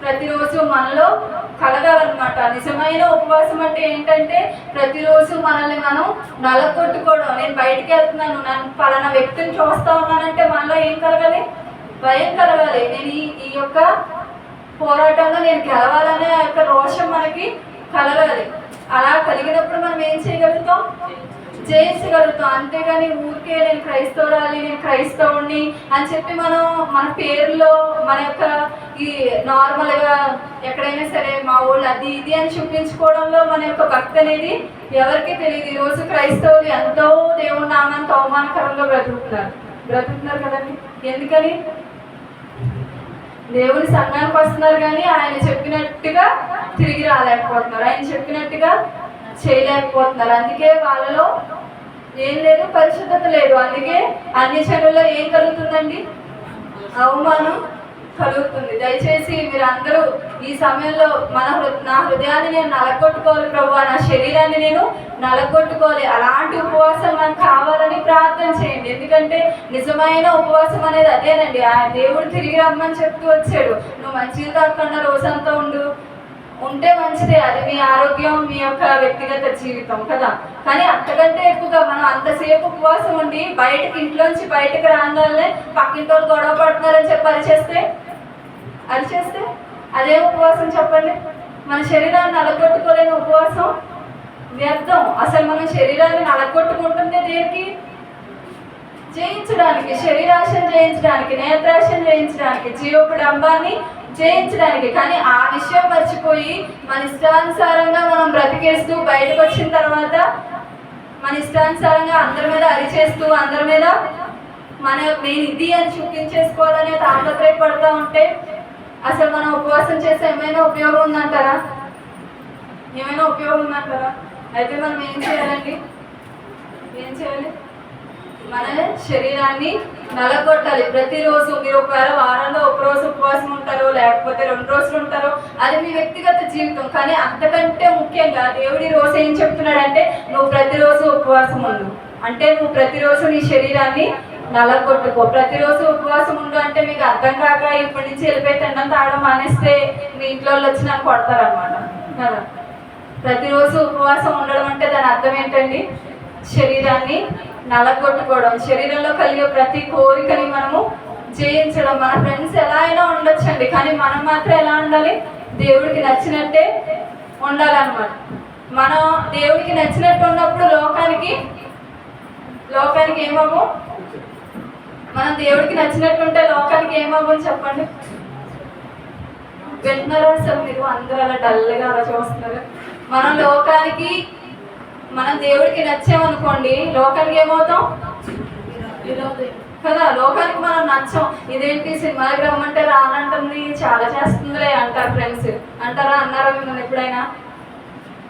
ప్రతిరోజు మనలో కలగాలన్నమాట. నిజమైన ఉపవాసం అంటే ఏంటంటే ప్రతిరోజు మనల్ని మనం నలగొట్టుకోవడం. నేను బయటికి వెళ్తున్నాను, నన్ను పలానా వ్యక్తిని చూస్తా ఉన్నానంటే మనలో ఏం కలగాలి, భయం కలగాలి. నేను ఈ యొక్క పోరాటంలో నేను గెలవాలనే ఆ యొక్క రోషం మనకి కలగాలి. అలా కలిగినప్పుడు మనం ఏం చేయగలుగుతాం, జయించగలుగుతాం. అంతేగాని ఊరికే నేను క్రైస్తవురాలి, నేను క్రైస్తవుడిని అని చెప్పి మనం మన పేరులో మన యొక్క ఈ నార్మల్గా ఎక్కడైనా సరే మా ఊళ్ళు అది ఇది అని చూపించుకోవడంలో మన యొక్క భక్తి అనేది ఎవరికి తెలియదు. ఈరోజు క్రైస్తవులు ఎంతో దేవుడి నామానికి అవమానకరంగా బ్రతుకుతున్నారు కదండి. ఎందుకని, దేవుని సంఘానికి వస్తున్నారు కానీ ఆయన చెప్పినట్టుగా తిరిగి రాలేకపోతున్నారు, ఆయన చెప్పినట్టుగా చేయలేకపోతున్నారు. అందుకే వాళ్ళలో ఏం లేదు, పరిశుద్ధత లేదు. అందుకే అన్ని జనుల్లో ఏం కలుగుతుందండి, అవమానం కలుగుతుంది. దయచేసి మీరు అందరూ ఈ సమయంలో నా హృదయాన్ని నేను నలగొట్టుకోవాలి ప్రభువా, నా శరీరాన్ని నేను నలగొట్టుకోవాలి. అలాంటి ఉపవాసం నాకు కావాలని ప్రార్థన చేయండి. ఎందుకంటే నిజమైన ఉపవాసం అనేది అదేనండి. ఆ దేవుడు తిరిగి రమ్మని చెప్తూ వచ్చాడు, నువ్వు మంచిగా కాకుండా రోజంతా ఉంటే మంచిదే, అది మీ ఆరోగ్యం, మీ యొక్క వ్యక్తిగత జీవితం కదా. కానీ అంతకంటే ఎక్కువగా మనం అంతసేపు ఉపవాసం ఉండి ఇంట్లోంచి బయటకు రాగానే పక్కింటి వాళ్ళు గొడవ పడుతున్నారని చెప్పి అరిచేస్తే అదే ఉపవాసం చెప్పండి. మన శరీరాన్ని నలగొట్టుకోలేని ఉపవాసం వ్యర్థం. అసలు మనం శరీరాన్ని నలగొట్టుకుంటుంటే దేనికి, జయించడానికి, శరీరాశను జయించడానికి, నేత్రాశను జయించడానికి, జీవపు డంబాన్ని జయించడానికి. కానీ ఆ విషయం మర్చిపోయి మన ఇష్టానుసారంగా మనం బ్రతికేస్తూ బయటకు వచ్చిన తర్వాత మన ఇష్టానుసారంగా అందరి మీద అరిచేస్తూ అందరి మీద నేను ఇది అని చూపించేసుకోవాలనే తాపత్రయపడుతూ ఉంటే అసలు మనం ఉపవాసం చేస్తే ఏమైనా ఉపయోగం ఉందంటారా? ఏమైనా ఉపయోగం ఉందంటారా? అయితే మనం ఏం చేయాలండి, ఏం చేయాలి, మన శరీరాన్ని నలగొట్టాలి ప్రతిరోజు. మీరు ఒకవేళ వారంలో ఒక రోజు ఉపవాసం ఉంటారో లేకపోతే 2 రోజులు ఉంటారో అది మీ వ్యక్తిగత జీవితం. కానీ అంతకంటే ముఖ్యంగా దేవుడి రోజు ఏం చెప్తున్నాడంటే నువ్వు ప్రతిరోజు ఉపవాసం ఉండు. అంటే నువ్వు ప్రతిరోజు నీ శరీరాన్ని నలగొట్టుకో. ప్రతిరోజు ఉపవాసం ఉండు అంటే మీకు అర్థం కాక ఇప్పటి నుంచి వెళ్ళిపోయి తినడం తాగడం మానేస్తే మీ ఇంట్లో వాళ్ళు వచ్చి నన్ను కొడతారనమాట కదా. ప్రతిరోజు ఉపవాసం ఉండడం అంటే దాని అర్థం ఏంటండి? శరీరాన్ని నలగొట్టుకోవడం, శరీరంలో కలిగే ప్రతి కోరికని మనము జయించడం. మన ఫ్రెండ్స్ ఎలా అయినా ఉండొచ్చండి, కానీ మనం మాత్రం ఎలా ఉండాలి? దేవుడికి నచ్చినట్టే ఉండాలన్నమాట. మనం దేవుడికి నచ్చినట్టు ఉన్నప్పుడు లోకానికి ఏమవ్వు? మనం దేవుడికి నచ్చినట్టు ఉంటే లోకానికి ఏమవ్వని చెప్పండి. వింటున్నారా అసలు మీరు? అందరూ అలా డల్గా అలా చూస్తున్నారు. మనం దేవుడికి నచ్చామనుకోండి, లోకానికి ఏమవుతాం కదా. లోకానికి మనం నచ్చం. ఇదేంటి సినిమాకి రమ్మంటే రానంటుంది, చాలా చేస్తుందిలే అంటారు ఫ్రెండ్స్. అంటారా? అన్నారా మిమ్మల్ని ఎప్పుడైనా?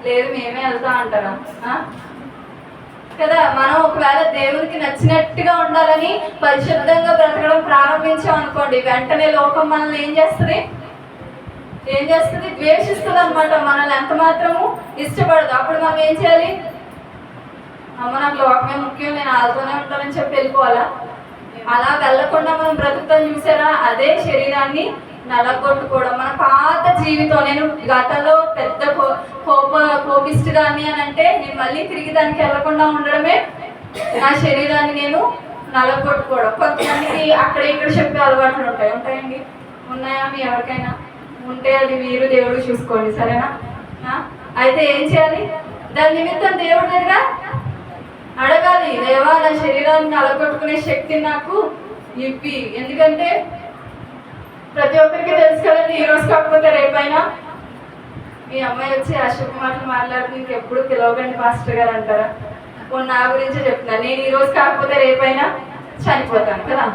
లేదు మేమే వెళ్తాం అంటారా కదా. మనం ఒకవేళ దేవునికి నచ్చినట్టుగా ఉండాలని పరిశుద్ధంగా బ్రతకడం ప్రారంభించాం అనుకోండి, వెంటనే లోకం మనల్ని ఏం చేస్తుంది? ద్వేషిస్తుంది అనమాట. మనల్ని ఎంత మాత్రము ఇష్టపడదు. అప్పుడు మనం ఏం చేయాలి? అమ్మ నాకు లోకమే ముఖ్యం, నేను వాళ్ళతోనే ఉంటానని చెప్పి వెళ్ళిపోవాలా? అలా వెళ్ళకుండా మనం బ్రతుకుతాం చూసారా? అదే శరీరాన్ని నలగొట్టుకోవడం. మన పాత జీవితం, నేను గతంలో పెద్ద కోపిస్తుదాన్ని అని అంటే నేను మళ్ళీ తిరిగి దానికి వెళ్ళకుండా ఉండడమే నా శరీరాన్ని నేను నలగొట్టుకోవడం. కొంతమందికి అక్కడ ఇక్కడ చెప్పే అలవాట్లు ఉంటాయండి. ఉన్నాయా మీ ఎవరికైనా? ఉంటే అది మీరు దేవుడు చూసుకోండి, సరేనా? అయితే ఏం చేయాలి? దాని నిమిత్తం దేవుడి దగ్గర అడగాలి. దేవా, నా శరీరాన్ని నలగొట్టుకునే శక్తి నాకు ఇవ్వి. ఎందుకంటే ప్రతి ఒక్కరికి తెలుసు కదండి, ఈరోజు కాకపోతే రేపైనా మీ అమ్మాయి వచ్చి అశుభ మాటలు మాట్లాడుతూ ఇంకెప్పుడు పిలవకండి మాస్టర్ గారు అంటారా? నా గురించే చెప్తున్నాను. నేను ఈరోజు కాకపోతే రేపైనా చనిపోతాను కదా.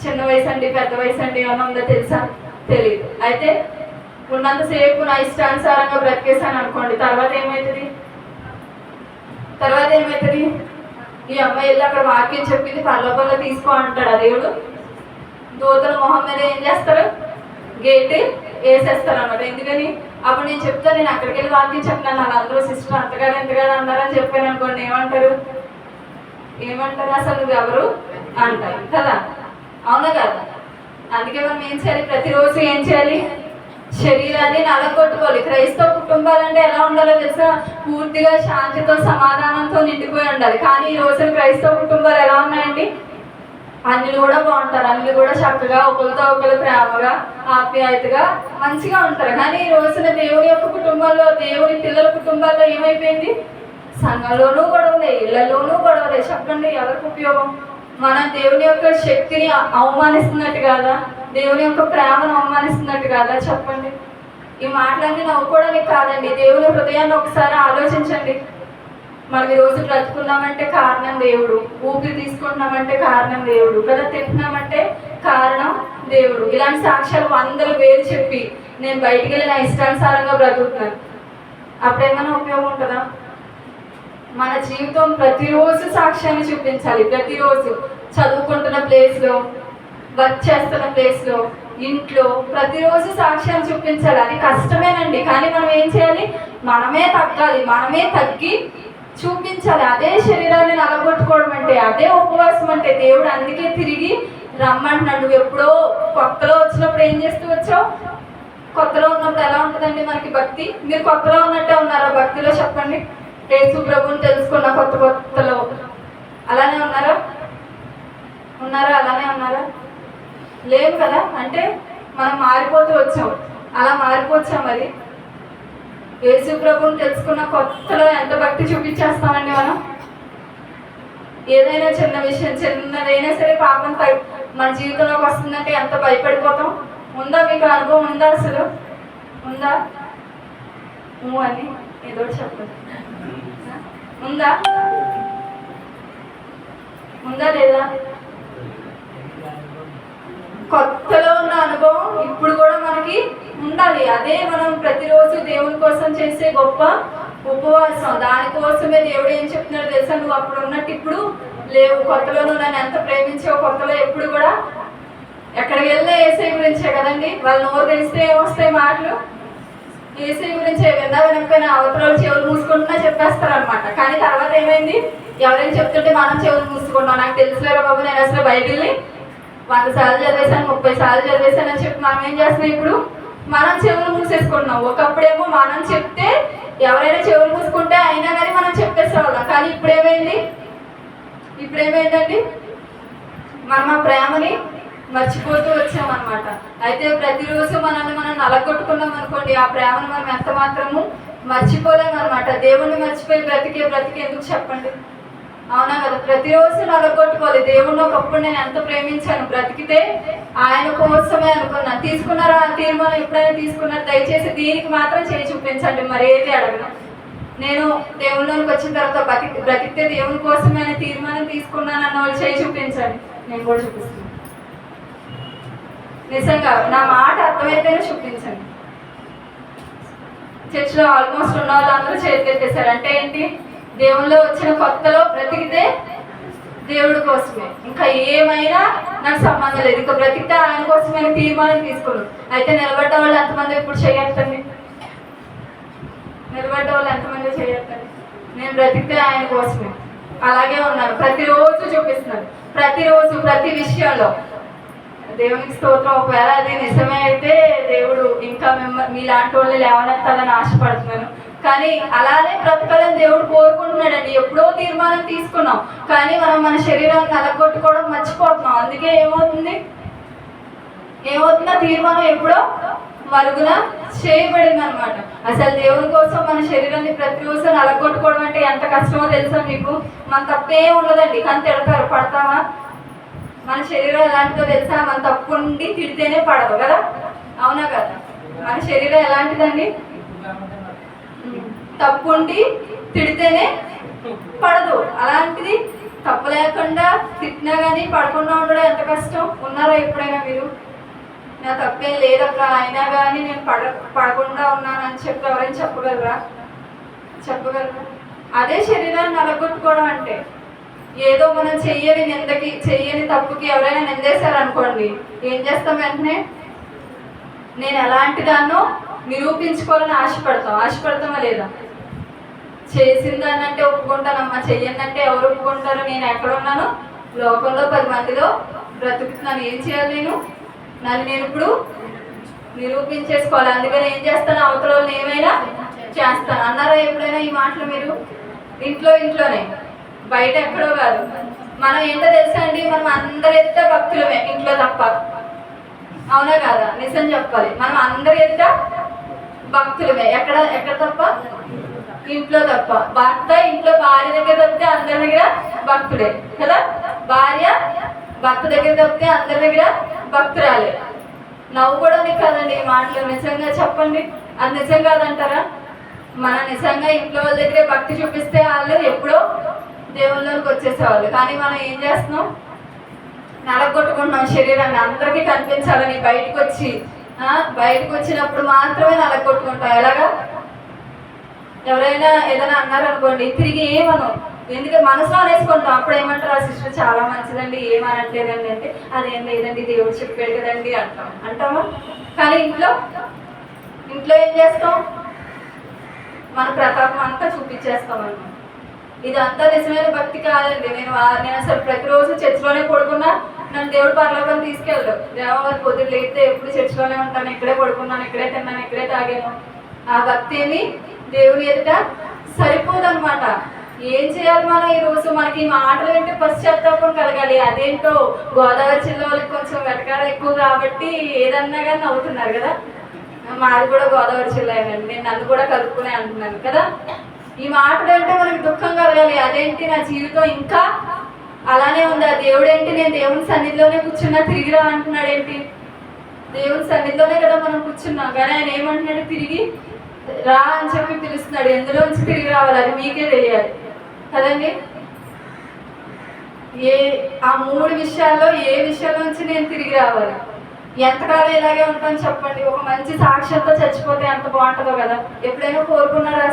చిన్న వయసు అండి, పెద్ద వయసు అండి, ఏమన్నా ఉందో తెలుసా? తెలియదు. అయితే ఉన్నంతసేపు నా ఇష్టానుసారంగా బ్రతికేశాను అనుకోండి, తర్వాత ఏమవుతుంది? ఈ అమ్మాయి వెళ్ళి అక్కడ వాక్యం చెప్పింది పళ్ళ తీసుకో అంటాడు ఆ దేవుడు. దూతల మొహం మీద ఏం చేస్తారు? గేట్ వేసేస్తారు అన్నమాట. ఎందుకని? అప్పుడు నేను చెప్తాను, నేను అక్కడికి వెళ్ళి వాక్యం చెప్తున్నాను, నాకు అందరూ సిస్టర్ అంతగానే ఎంతగానే అన్నారని చెప్పాను అనుకోండి, ఏమంటారు అసలు నువ్వు ఎవరు అంటారు కదా. అవునా కదా? అందుకే మనం ఏం చేయాలి? ప్రతిరోజు ఏం చేయాలి? శరీరాన్ని నలగొట్టుకోవాలి. క్రైస్తవ కుటుంబాలంటే ఎలా ఉండాలో తెలుసా? పూర్తిగా శాంతితో సమాధానంతో నిండిపోయి ఉండాలి. కానీ ఈ రోజున క్రైస్తవ కుటుంబాలు ఎలా ఉన్నాయండి? అన్నిలు కూడా బాగుంటారు, అన్నిలు కూడా చక్కగా ఒకరితో ఒకరు ప్రేమగా ఆప్యాయతగా మంచిగా ఉంటారు. కానీ ఈ రోజున దేవుని యొక్క కుటుంబాల్లో, దేవుని పిల్లల కుటుంబాల్లో ఏమైపోయింది? సంఘంలోనూ గొడవలే, ఇళ్లలోనూ గొడవలే. చెప్పండి, ఎవరికి ఉపయోగం? మనం దేవుని యొక్క శక్తిని అవమానిస్తున్నట్టు కాదా? దేవుని యొక్క ప్రేమను అవమానిస్తున్నట్టు కాదా? చెప్పండి. ఈ మాటలన్నీ నవ్వుకోవడానికి కాదండి, దేవుని హృదయాన్ని ఒకసారి ఆలోచించండి. మనం ఈరోజు బ్రతుకున్నామంటే కారణం దేవుడు, ఊపిరి తీసుకుంటున్నామంటే కారణం దేవుడు కదా, తింటున్నామంటే కారణం దేవుడు. ఇలాంటి సాక్ష్యాలు 100,000 చెప్పి నేను బయటికి వెళ్ళి నా ఇష్టానుసారంగా బ్రతుకుతున్నాను, అప్పుడేమైనా ఉపయోగం ఉంటుందా? మన జీవితం ప్రతిరోజు సాక్ష్యాన్ని చూపించాలి. ప్రతిరోజు చదువుకుంటున్న ప్లేస్లో, వర్క్ చేస్తున్న ప్లేస్లో, ఇంట్లో ప్రతిరోజు సాక్ష్యాన్ని చూపించాలి. అది కష్టమేనండి, కానీ మనం ఏం చేయాలి? మనమే తగ్గాలి, మనమే తగ్గి చూపించాలి. అదే శరీరాన్ని నలగొట్టుకోవడం అంటే, అదే ఉపవాసం అంటే. దేవుడు అందుకే తిరిగి రమ్మంటున్నాడు. నువ్వు ఎప్పుడో కొత్తలో వచ్చినప్పుడు ఏం చేస్తూ వచ్చావు? కొత్తలో ఉన్నప్పుడు ఎలా ఉంటుందండి మనకి భక్తి? మీరు కొత్తలో ఉన్నట్టే ఉన్నారా భక్తిలో? చెప్పండి. యేసు ప్రభువుని తెలుసుకున్న కొత్తలో అలానే ఉన్నారా? అలానే ఉన్నారా? లేవు కదా. అంటే మనం మారిపోతూ వచ్చాం. అలా మారిపోవచ్చా మరి? యేసు ప్రభువుని తెలుసుకున్న కొత్తలో ఎంత భక్తి చూపించేస్తామండి మనం. ఏదైనా చిన్న విషయం, చిన్నదైనా సరే పాపం మన జీవితంలోకి వస్తుందంటే ఎంత భయపడిపోతాం. ఉందా మీకు అనుభవం? ఉందా? అసలు ఉందా? అని ఏదో చెప్పండి. ఉందా లేదా? కొత్తలో ఉన్న అనుభవం ఇప్పుడు కూడా మనకి ఉండాలి. అదే మనం ప్రతిరోజు దేవుని కోసం చేసే గొప్ప ఉపవాసం. దానికోసమే దేవుడు ఏం చెప్తున్నాడు తెలుసా? నువ్వు అప్పుడు ఉన్నట్టు ఇప్పుడు లేవు. కొత్తలో నువ్వు నన్ను ఎంత ప్రేమించావు, కొత్తలో ఎప్పుడు కూడా ఎక్కడికి వెళ్ళినా ఏసై గురించే కదండి. వాళ్ళు నోరు తెలిస్తే ఏమొస్తాయి మాటలు, ఏసై గురించే. విన్నా వినకపోయినా అవతల చెవులు మూసుకుంటున్నా చెప్పేస్తారనమాట. కానీ తర్వాత ఏమైంది, ఎవరైనా చెప్తుంటే మనం చెవులు మూసుకున్నాం. నాకు తెలుసులేరా బాబు, నేను అసలు బైబిల్ని 100 సార్లు చదివేశాను, 30 సార్లు చదివేశాను అని చెప్పి మనం ఏం చేస్తున్నాం, ఇప్పుడు మనం చెవులు మూసేసుకుంటున్నాం. ఒకప్పుడేమో మనం చెప్తే ఎవరైనా చెవులు మూసుకుంటే అయినా కానీ మనం చెప్పేసేవాళ్ళం. కానీ ఇప్పుడేమైందండి, మనం ఆ ప్రేమని మర్చిపోతూ వచ్చామన్నమాట. అయితే ప్రతిరోజు మనల్ని మనం నలగొట్టుకున్నాం అనుకోండి, ఆ ప్రేమను మనం ఎంత మాత్రము మర్చిపోలేమన్నమాట. దేవుణ్ణి మర్చిపోయి బ్రతికే ఎందుకు చెప్పండి, అవునా కదా? ప్రతిరోజు నలగొట్టుకోవాలి. దేవుణ్ణి ఒకప్పుడు నేను ఎంత ప్రేమించాను, బ్రతికితే ఆయన కోసమే అనుకున్నాను. తీసుకున్నారా ఆ తీర్మానం? ఎప్పుడైనా తీసుకున్నారు? దయచేసి దీనికి మాత్రం చేయి చూపించండి, మరేది అడగను. నేను దేవుళ్ళలోకి వచ్చిన తర్వాత బ్రతికితే దేవుని కోసమే అనే తీర్మానం తీసుకున్నాను అన్న వాళ్ళు చేయి చూపించండి, నేను కూడా చూపిస్తాను. నిజంగా నా మాట అర్థమైతేనే చూపించండి. చర్చిలో ఆల్మోస్ట్ ఉన్న వాళ్ళందరూ చేతికెత్తేసారు. అంటే ఏంటి, దేవుళ్ళలో వచ్చిన కొత్తలో బ్రతికితే దేవుడి కోసమే, ఇంకా ఏమైనా నాకు సంబంధం లేదు, ఇంకా బ్రతికితే ఆయన కోసమే తీర్మానం తీసుకున్నాను. అయితే నిలబడ్డ వాళ్ళు ఎంతమంది ఇప్పుడు చేయొద్దండి, నిలబడ్డ వాళ్ళు ఎంతమంది చేయొద్దండి. నేను బ్రతికితే ఆయన కోసమే, అలాగే ఉన్నాను. ప్రతిరోజు చూపిస్తున్నాను, ప్రతిరోజు ప్రతి విషయంలో. దేవునికి స్తోత్రం. ఒకవేళ అది నిజమే అయితే దేవుడు ఇంకా మీలాంటి వాళ్ళు లేవనెత్తాలని ఆశపడుతున్నాను. కానీ అలానే బ్రతకాలని దేవుడు కోరుకుంటున్నాడండి. ఎప్పుడో తీర్మానం తీసుకున్నాం, కానీ మనం మన శరీరాన్ని నలగొట్టుకోవడం మర్చిపోతున్నాం. అందుకే ఏమవుతుంది, తీర్మానం ఎప్పుడో మరుగున చేయబడింది అనమాట. అసలు దేవుని కోసం మన శరీరాన్ని ప్రతిరోజు నలగొట్టుకోవడం అంటే ఎంత కష్టమో తెలుసా మీకు? మన తప్పేం ఉండదండి, కానీ తిడతారు, పడతామా? మన శరీరం ఎలాంటిదో తెలుసా? మన తప్పు ఉండి తిడితేనే పడదు కదా, అవునా కదా? మన శరీరం ఎలాంటిదండి, తప్పు ఉండి తిడితేనే పడదు. అలాంటిది తప్పు లేకుండా తిట్టినా కానీ పడకుండా ఉండడం ఎంత కష్టం. ఉన్నారా ఎప్పుడైనా మీరు? నా తప్పేం లేదక్క, అయినా కానీ నేను పడకుండా ఉన్నానని చెప్పి ఎవరైనా చెప్పగలరా? అదే శరీరాన్ని నలగొట్టుకోవడం అంటే. ఏదో మనం చెయ్యని తప్పుకి ఎవరైనా నిందేశారనుకోండి, ఏం చేస్తాం? వెంటనే నేను ఎలాంటి దాన్నో నిరూపించుకోవాలని ఆశపడతామా లేదా? చేసిందాన్ని అంటే ఒప్పుకుంటానమ్మా, చెయ్యనంటే ఎవరు ఒప్పుకుంటారు? నేను ఎక్కడున్నాను, లోకంలో 10 మందిలో బ్రతుకుతున్నాను. ఏం చేయాలి? నన్ను ఇప్పుడు నిరూపించేసుకోవాలి. అందుకని ఏం చేస్తాను, అవతల వాళ్ళని ఏమైనా చేస్తాను. అన్నారా ఎప్పుడైనా ఈ మాటలు మీరు? ఇంట్లోనే, బయట ఎక్కడో కాదు. మనం ఏంటో తెలుసా అండి, మనం అందరి ఎదుట భక్తులమే, ఇంట్లో తప్ప, అవునా కాదా? నిజం చెప్పాలి, మనం అందరి ఎదుట భక్తులమే. ఎక్కడ తప్ప? ఇంట్లో తప్ప. భర్త ఇంట్లో భార్య దగ్గర తప్పితే అందరి దగ్గర భక్తుడే కదా. భార్య భర్త దగ్గర తప్పితే అందరి దగ్గర భక్తురాలే. నవ్వుకోవడానికి కాదండి ఈ మాటలు, నిజంగా చెప్పండి, అది నిజం కాదంటారా? మనం నిజంగా ఇంట్లో వాళ్ళ దగ్గరే భక్తి చూపిస్తే వాళ్ళు ఎప్పుడో దేవుళ్ళలోకి వచ్చేసేవాళ్ళు. కానీ మనం ఏం చేస్తున్నాం, నలగొట్టుకుంటున్నాం శరీరాన్ని. అందరికీ కనిపించాలని బయటకు వచ్చినప్పుడు మాత్రమే నలగొట్టుకుంటాం. ఎలాగా? ఎవరైనా ఏదైనా అన్నారనుకోండి, తిరిగి ఏమను, ఎందుకంటే మనసులో అనేసుకుంటాం. అప్పుడు ఏమంటారు, ఆ సిస్టర్ చాలా మంచిదండి, ఏమనట్లేదండి అంటే, అదేం లేదండి దేవుడు చెప్పాడు కదండి అంటామా? కానీ ఇంట్లో ఏం చేస్తాం, మన ప్రతాపం అంతా చూపించేస్తాం అన్నమాట. ఇదంతా నిజమైన భక్తి కాదండి. నేను అసలు ప్రతిరోజు చర్చిలోనే పడుకున్నా, నన్ను దేవుడు పరలోకం తీసుకెళ్ళడు. దేవగారు పొద్దున్న లేస్తే ఎప్పుడు చర్చిలోనే ఉంటాను, ఇక్కడే పడుకున్నాను, ఇక్కడే తిన్నాను, ఇక్కడే తాగాను. ఆ భక్తి ఏమి దేవుని ఎదుట సరిపోదన్నమాట. ఏం చేయాలి మనం? ఈరోజు మనకి ఈ మాటలు వింటే పశ్చాత్తాపం కలగాలి. అదేంటో గోదావరి జిల్లా వాళ్ళకి కొంచెం వెటకారం ఎక్కువ కాబట్టి ఏదన్నా కానీ నవ్వుతున్నారు కదా. మాది కూడా గోదావరి జిల్లా అండి, నేను నన్ను కూడా కలుపుకునే అంటున్నాను కదా. ఈ మాటలు అంటే మనకి దుఃఖం కలగాలి. అదేంటి, నా జీవితం ఇంకా అలానే ఉందా? దేవుడేంటి, నేను దేవుని సన్నిధిలోనే కూర్చున్నా, తిరిగిరా అంటున్నాడు. ఏంటి, దేవుని సన్నిధిలోనే కదా మనం కూర్చున్నాం, కానీ ఆయన ఏమంటున్నాడు, తిరిగి రా అని చెప్పి పిలుస్తున్నాడు. ఎందులోంచి తిరిగి రావాలి అది మీకే తెలియాలి కదండి. ఆ 3 విషయాల్లో ఏ విషయంలోంచి నేను తిరిగి రావాలి? ఎంతకాలం ఇలాగే ఉంటాను చెప్పండి? ఒక మంచి సాక్ష్యంతో చచ్చిపోతే ఎంత బాగుంటుందో కదా. ఎప్పుడైనా కోరుకున్నారా?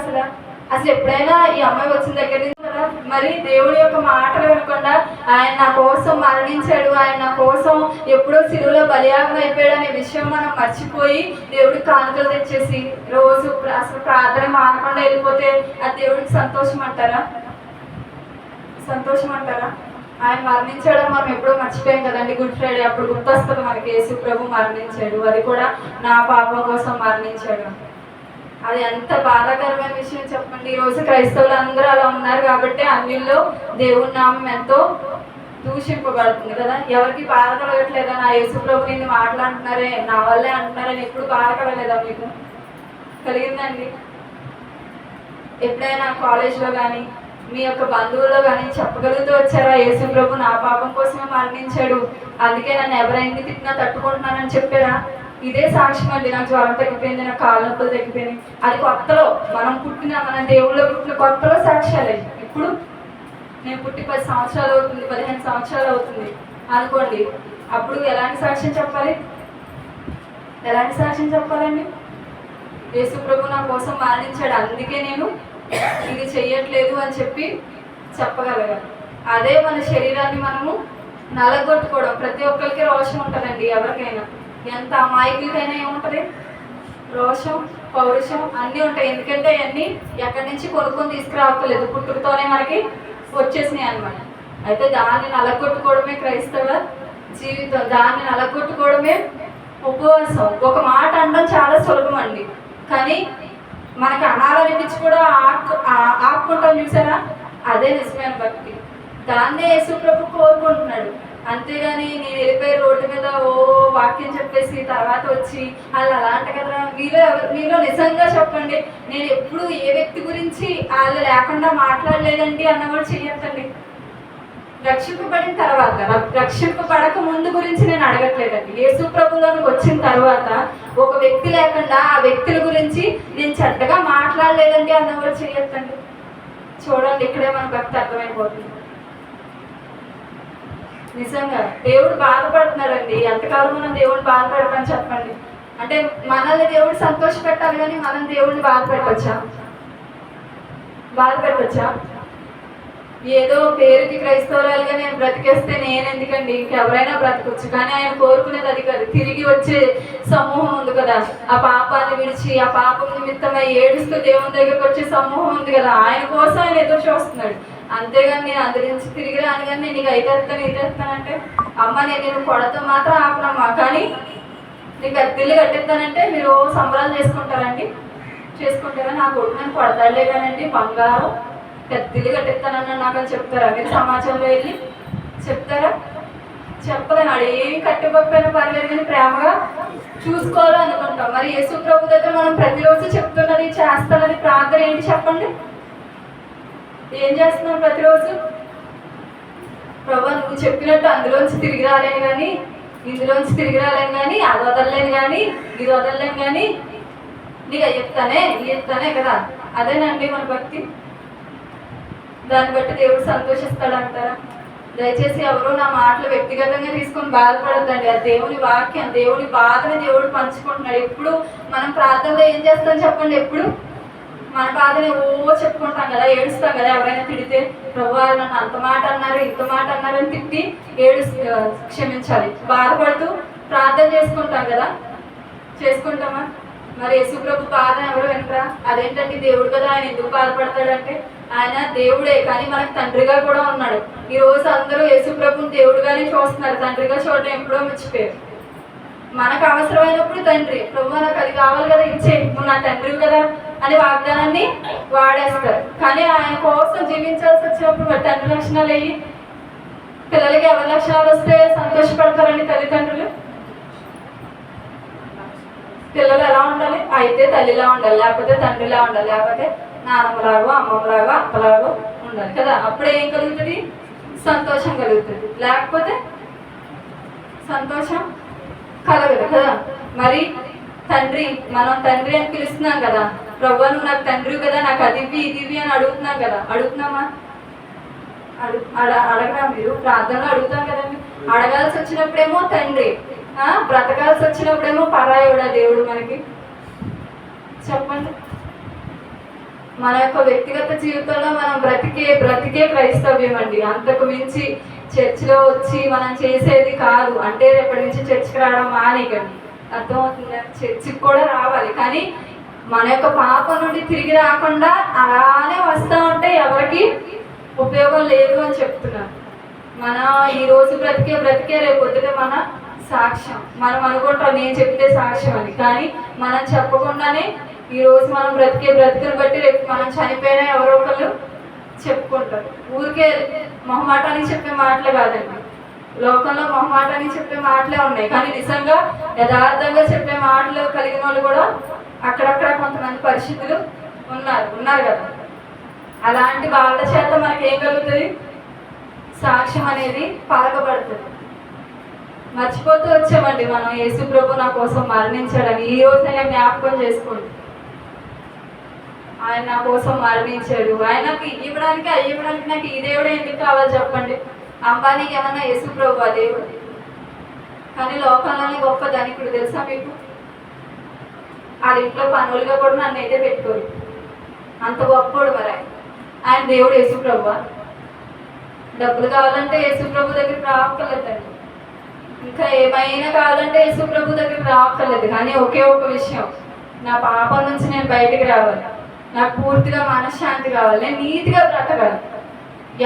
అసలు ఎప్పుడైనా ఈ అమ్మాయి వచ్చిన దగ్గర నుంచి కదా. మరి దేవుడి యొక్క మాటలు వినకుండా ఆయన నా కోసం మరణించాడు, ఆయన నా కోసం ఎప్పుడో సిలువలో బలియాగం అయిపోయాడు అనే విషయం మనం మర్చిపోయి దేవుడికి కానుకలు తెచ్చేసి రోజు అసలు ప్రార్థన మానకుండా వెళ్ళిపోతే అది దేవుడికి సంతోషం అంటారా? సంతోషం అంటారా? ఆయన మరణించాడని మనం ఎప్పుడో మర్చిపోయాం కదండి. గుడ్ ఫ్రైడే అప్పుడు గుర్తొస్తుంది మనకి, యేసు ప్రభు మరణించాడు, అది కూడా నా పాపం కోసం మరణించాడు. అది ఎంత బాధాకరమైన విషయం చెప్పండి. ఈరోజు క్రైస్తవులు అందరూ అలా ఉన్నారు కాబట్టి అన్నిల్లో దేవుని నామం ఎంతో దూషింపబడుతుంది కదా. ఎవరికి బాధ కలగట్లేదా? నా యేసు ప్రభు నిన్ను మాట్లాడుతున్నారే, నా వల్లే అంటున్నారని ఎప్పుడు బాధ కలగలేదా మీకు? కలిగిందండి. ఎప్పుడైనా కాలేజ్లో కానీ మీ యొక్క బంధువుల్లో కానీ చెప్పగలుగుతూ వచ్చారా, యేసు ప్రభు నా పాపం కోసమే మరణించాడు, అందుకే నన్ను ఎవరైనా తిట్టినా తట్టుకుంటున్నానని చెప్పారా? ఇదే సాక్ష్యం అండి. నాకు జ్వరం తగ్గిపోయింది, నాకు కాళ్ళ నొప్పులు తగ్గిపోయింది. అది కొత్తలో మన దేవుళ్ళో పుట్టిన కొత్తలో సాక్ష్యాలే. ఇప్పుడు నేను పుట్టి 10 సంవత్సరాలు అవుతుంది, 15 సంవత్సరాలు అవుతుంది అనుకోండి. అప్పుడు ఎలాంటి సాక్ష్యం చెప్పాలి? ఎలాంటి సాక్ష్యం చెప్పాలండి? యేసు ప్రభు నా కోసం మరణించాడు, అందుకే నేను ఇది చెయ్యట్లేదు అని చెప్పి చెప్పగలగాలి. అదే మన శరీరాన్ని మనము నలగొట్టుకోవడం. ప్రతి ఒక్కరికి రోషం ఉంటుందండి, ఎవరికైనా, ఎంత అమాయకులకైనా ఏముంటుంది? రోషం, పౌరుషం అన్నీ ఉంటాయి. ఎందుకంటే అవన్నీ ఎక్కడి నుంచి కొనుక్కొని తీసుకురావట్లేదు, పుట్టుకతోనే మనకి వచ్చేసినాయి అన్నమాట. అయితే దాన్ని నలగొట్టుకోవడమే క్రైస్తవ జీవితం, దాన్ని నలగొట్టుకోవడమే ఉపవాసం. ఒక మాట అనడం చాలా సులభం అండి, కానీ మనకి అనాలనిపించి కూడా ఆపుకుంటాం చూసారా, అదే నిజమైన భక్తి. దాన్నే యేసు ప్రభు కోరుకుంటున్నాడు. అంతేగాని నేను వెళ్ళిపోయి రోడ్డు మీద వాక్యం చెప్పేసి తర్వాత వచ్చి వాళ్ళు అలాంటి కదా. మీలో నిజంగా చెప్పండి, నేను ఎప్పుడు ఏ వ్యక్తి గురించి వాళ్ళు లేకుండా మాట్లాడలేదండి అన్నవాడు చెయ్యొద్దండి. రక్షింపబడిన తర్వాత, రక్షింపబడక ముందు గురించి నేను అడగట్లేదండి. యేసు ప్రభువులోకి వచ్చిన తర్వాత ఒక వ్యక్తి లేకుండా ఆ వ్యక్తుల గురించి నేను చెడ్డగా మాట్లాడలేదండి అన్నవాడు చెయ్యొద్దండి. చూడండి, ఇక్కడే మన భక్తి అర్థమైపోతుంది. నిజంగా దేవుడు బాధపడుతున్నాడండి. ఎంతకాలం మనం దేవుడిని బాధపడతామని చెప్పండి. అంటే మనల్ని దేవుడు సంతోష పెట్టాలి, కానీ మనం దేవుడిని బాధపెట్టచ్చా? ఏదో పేరుకి క్రైస్తవురాలుగా నేను బ్రతికేస్తే నేను ఎందుకండి, ఇంకెవరైనా బ్రతకొచ్చు. కానీ ఆయన కోరుకునేది అది కాదు. తిరిగి వచ్చే సమూహం ఉంది కదా, ఆ పాపాన్ని విడిచి ఆ పాపం నిమిత్తమై ఏడుస్తూ దేవుని దగ్గరకు వచ్చే సమూహం ఉంది కదా, ఆయన కోసం ఆయన ఎదురు చూస్తున్నాడు. అంతేగాని నేను అందరి నుంచి తిరిగి రాను, కానీ నేను నీకు ఇదేస్తానంటే అమ్మ నేను నేను కొడతా మాత్రం ఆపనమ్మా, కానీ నీకు అద్దెల్లు కట్టిస్తానంటే మీరు సంబరాలు చేసుకుంటారా? నా కొడుకు నేను కొడతాడులే కానండి, బంగారం పెద్దలు కట్టిస్తానన్నా నాకు అని చెప్తారా? మీరు సమాజంలో వెళ్ళి చెప్తారా? చెప్పలేనాడు. ఏమి కట్టిపోకపోయినా పర్లేదు, కానీ ప్రేమగా చూసుకోవాలి అనుకుంటాం. మరి యేసు ప్రభు దగ్గర మనం ప్రతిరోజు చెప్తున్నది చేస్తానని ప్రార్థన ఏంటి చెప్పండి? ఏం చేస్తున్నాం ప్రతిరోజు? ప్రభు నువ్వు చెప్పినట్టు అందులోంచి తిరిగి రాలేను కానీ, ఇందులోంచి తిరిగి రాలేను కానీ, అది వదలలేను కానీ, ఇది వదలలేను కానీ, నీకు చెప్తానే కదా. అదేనండి మన భక్తి. దాన్ని బట్టి దేవుడు సంతోషిస్తాడంటారా? దయచేసి ఎవరో నా మాటలు వ్యక్తిగతంగా తీసుకొని బాధపడద్దండి. అది దేవుని వాక్యం, దేవుని బాధని దేవుడు పంచుకుంటున్నాడు. ఎప్పుడు మనం ప్రార్థనలో ఏం చేస్తాం చెప్పండి? ఎప్పుడు మన బాధని చెప్పుకుంటాం కదా, ఏడుస్తాం కదా. ఎవరైనా తిడితే ప్రభు నన్ను అంత మాట అన్నారు, ఇంత మాట అన్నారు అని తిట్టి క్షమించాలి. బాధపడుతూ ప్రార్థన చేసుకుంటాం కదా, చేసుకుంటామా? మరి యేసు ప్రభు బాధ ఎవరు వినరా? అదేంటంటే దేవుడు కదా, ఆయన ఎందుకు బాధపడతాడంటే ఆయన దేవుడే, కానీ మనకు తండ్రిగా కూడా ఉన్నాడు. ఈ రోజు అందరూ యేసు ప్రభుని దేవుడుగానే చూస్తున్నారు, తండ్రిగా చూడడం ఎప్పుడో మర్చిపోయారు. మనకు అవసరమైనప్పుడు తండ్రి, ప్రభు నాకు అది కావాలి కదా, ఇచ్చే, నువ్వు నా తండ్రి కదా అని వాగ్దానాన్ని వాడేస్తారు. కానీ ఆయన కోసం జీవించాల్సి వచ్చినప్పుడు మరి తండ్రి లక్షణాలు అయ్యి పిల్లలకి ఎవరి లక్షణాలు వస్తే సంతోషపడతారండి తల్లిదండ్రులు? పిల్లలు ఎలా ఉండాలి? అయితే తల్లిలా ఉండాలి, లేకపోతే తండ్రిలా ఉండాలి, లేకపోతే నాన్నమ్మలాగో అమ్మమ్మలాగో అక్కలాగో ఉండాలి కదా. అప్పుడే ఏం కలుగుతుంది? సంతోషం కలుగుతుంది. లేకపోతే సంతోషం కలగదు కదా. మరి తండ్రి, మనం తండ్రి అని పిలుస్తున్నాం కదా, ప్రభు నువ్వు నాకు తండ్రి కదా, నాకు అదివి ఇదివి అని అడుగుతున్నాం కదా. అడుగుతున్నామా? అడగరా? మీరు ప్రార్థనలో అడుగుతాం కదండి. అడగాల్సి వచ్చినప్పుడేమో తండ్రి, బ్రతకాల్సి వచ్చినప్పుడేమో పరాయుడా దేవుడు మనకి. చెప్పండి. మన యొక్క వ్యక్తిగత జీవితంలో మనం బ్రతికే క్రైస్తవ్యం అండి. అంతకు మించి చర్చిలో వచ్చి మనం చేసేది కాదు. అంటే రేపటి నుంచి చర్చికి రావడం మానేకండి, అర్థమవుతుందా? చర్చికి కూడా రావాలి, కానీ మన యొక్క పాపం నుండి తిరిగి రాకుండా అలానే వస్తూ ఉంటే ఎవరికి ఉపయోగం లేదు అని చెప్తున్నాను. మన ఈరోజు బ్రతికే రేపు పొద్దుట మన సాక్ష్యం. మనం అనుకుంటాం నేను చెప్తే సాక్ష్యం అని, కానీ మనం చెప్పకుండానే ఈరోజు మనం బ్రతుకుని బట్టి రేపు మనం చనిపోయినా ఎవరో ఒకళ్ళు చెప్పుకుంటారు. ఊరికే మొహమాటానికి చెప్పే మాటలే కాదండి, లోకంలో మొహమాటానికి చెప్పే మాటలే ఉన్నాయి, కానీ నిజంగా యథార్థంగా చెప్పే మాటలు కలిగిన వాళ్ళు కూడా అక్కడక్కడ కొంతమంది పరిస్థితులు ఉన్నారు కదా. అలాంటి వాళ్ళ చేత మనకేం కలుగుతుంది? సాక్ష్యం అనేది పలకబడుతుంది. మర్చిపోతూ వచ్చామండి మనం, యేసు ప్రభు నా కోసం మరణించాడని. ఈ రోజైనా జ్ఞాపకం చేసుకోండి, ఆయన నా కోసం మరణించాడు. ఆయనకి ఇవ్వడానికి నాకు ఈ దేవుడే ఎందుకు కావాలి చెప్పండి? అంబానీకి ఏమన్నా యేసు ప్రభు ఆ దేవుడు? కానీ లోకంలోనే గొప్ప ధనికుడు తెలుసా మీకు? వాళ్ళ ఇంట్లో పనులుగా కూడా నన్ను అయితే పెట్టుకోరు, అంత గొప్పోడు. మరి ఆయన దేవుడు యేసు ప్రభు. డబ్బులు కావాలంటే యేసు ప్రభు దగ్గరికి రావక్కర్లేదండి, ఇంకా ఏమైనా కావాలంటే యేసు ప్రభు దగ్గరికి రావక్కర్లేదు. కానీ ఒకే ఒక విషయం, నా పాపం నుంచి నేను బయటికి రావాలి, నాకు పూర్తిగా మనశ్శాంతి కావాలి, నేను నీతిగా బ్రతకాలి.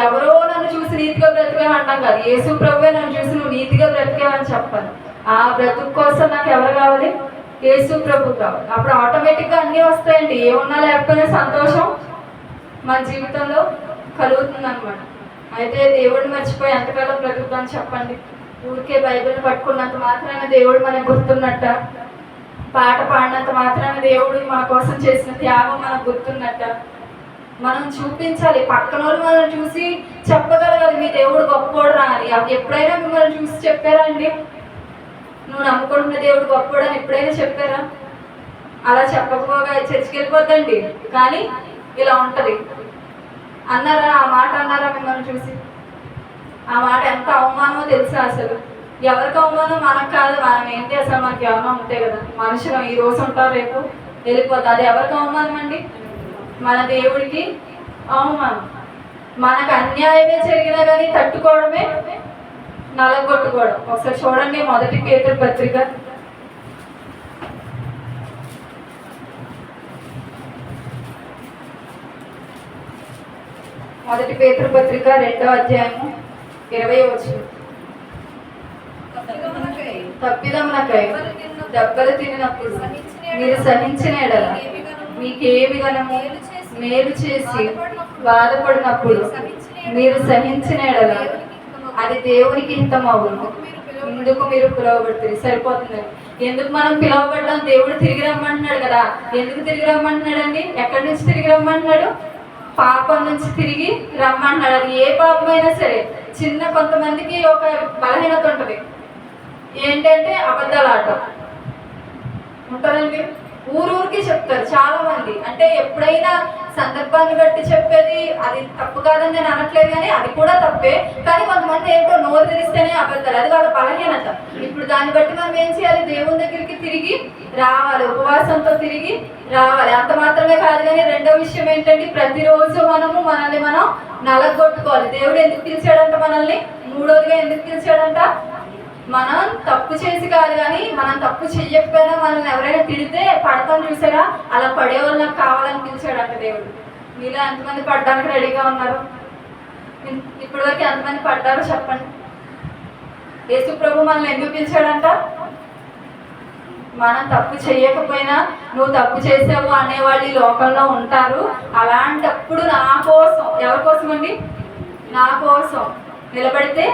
ఎవరో నన్ను చూసి నీతిగా బ్రతికేమంటాం కాదు, యేసు ప్రభువే నన్ను చూసి నువ్వు నీతిగా బ్రతికేవని చెప్పాలి. ఆ బ్రతుకు కోసం నాకు ఎవరు కావాలి? యేసు ప్రభు కావాలి. అప్పుడు ఆటోమేటిక్గా అన్నీ వస్తాయండి. ఏమున్నా లేకపోయినా సంతోషం మన జీవితంలో కలుగుతుంది అనమాట. అయితే దేవుడిని మర్చిపోయి ఎంతకాలం బ్రతుకుతాను చెప్పండి? ఊరికే బైబిల్ని పట్టుకున్నంత మాత్రాన దేవుడు మనకు గుర్తున్నట్ట, పాట పాడినంత మాత్రాన దేవుడు మన కోసం చేసిన త్యాగం మనకు గుర్తున్నట్ట. మనం చూపించాలి, పక్కన వాళ్ళు మనం చూసి చెప్పగలగాలి మీ దేవుడు గొప్పోడు రా అని. అవి ఎప్పుడైనా మిమ్మల్ని చూసి చెప్పారా అండి? నువ్వు నమ్ముకుంటున్న దేవుడు గొప్పోడు అని ఎప్పుడైనా చెప్పారా? అలా చెప్పకపోగా చర్చికి వెళ్ళిపోద్దండి. కానీ ఇలా ఉంటుంది. అన్నారా? ఆ మాట అన్నారా మిమ్మల్ని చూసి? ఆ మాట ఎంత అవమానమో తెలుసా? అసలు ఎవరికి అవమానం? మనకు కాదు. మనం ఏంటి అసలు, మనకి ఏమన్నా ఉంటాయి కదా, మనుషులు ఈ రోజు ఉంటారు రేపు వెళ్ళిపోతారు. అది ఎవరికి అవమానం అండి? మన దేవుడికి అవమానం. మనకు అన్యాయమే జరిగినా కానీ తట్టుకోవడమే నలగొట్టుకోవడం. ఒకసారి చూడండి, మొదటి పేతురు పత్రిక 2వ అధ్యాయము 20వ వచనం. తప్పిదమునకై దెబ్బలు తిన్నప్పుడు మీరు సహించిన ఎడల మీకేమి గనము మేలు చేసి బాధపడినప్పుడు మీరు సహించిన ఎడల అది దేవునికి హితమవును. ఎందుకు మీరు పిలువబడుతుంది? సరిపోతుంది. ఎందుకు మనం పిలువబడ్డాం? దేవుడు తిరిగి రమ్మంటున్నాడు కదా. ఎందుకు తిరిగి రమ్మంటున్నాడండి? ఎక్కడి నుంచి తిరిగి రమ్మంటున్నాడు? పాపం నుంచి తిరిగి రమ్మంటున్నాడు. అది ఏ పాపమైనా సరే. కొంతమందికి ఒక బలహీనత ఉంటుంది, ఏంటంటే అబద్ధాల ఆట ఉంటుందండి. ఊరికి చెప్తారు చాలా మంది. అంటే ఎప్పుడైనా సందర్భాన్ని బట్టి చెప్పేది అది తప్పు కాదని నేను అనట్లేదు, కానీ అది కూడా తప్పే. కానీ కొంతమంది ఏంటో నోరు తెరిస్తేనే అబద్ధాలు, అది వాళ్ళ బలహీనత. ఇప్పుడు దాన్ని బట్టి మనం ఏం చేయాలి? దేవుని దగ్గరికి తిరిగి రావాలి, ఉపవాసంతో తిరిగి రావాలి. అంత మాత్రమే కాదు, కానీ రెండో విషయం ఏంటంటే ప్రతిరోజు మనల్ని మనం నలగొట్టుకోవాలి. దేవుడు ఎందుకు పిలిచాడంట మనల్ని? మూడోదిగా ఎందుకు పిలిచాడంట? మనం తప్పు చేసి కాదు, కానీ మనం తప్పు చెయ్యకపోయినా మనల్ని ఎవరైనా తిడితే పడతాం చూసారా, అలా పడేవాళ్ళు నాకు కావాలని పిలిచాడంట దేవుడు. మీలో ఎంతమంది పడడానికి రెడీగా ఉన్నారు? ఇప్పటివరకు ఎంతమంది పడ్డారో చెప్పండి. యేసు ప్రభు మనల్ని ఎందుకు పిలిచాడంట? మనం తప్పు చేయకపోయినా నువ్వు తప్పు చేసావు అనేవాళ్ళు ఈ లోకంలో ఉంటారు. అలాంటప్పుడు నా కోసం, ఎవరి కోసం అండి? నా కోసం నిలబడితే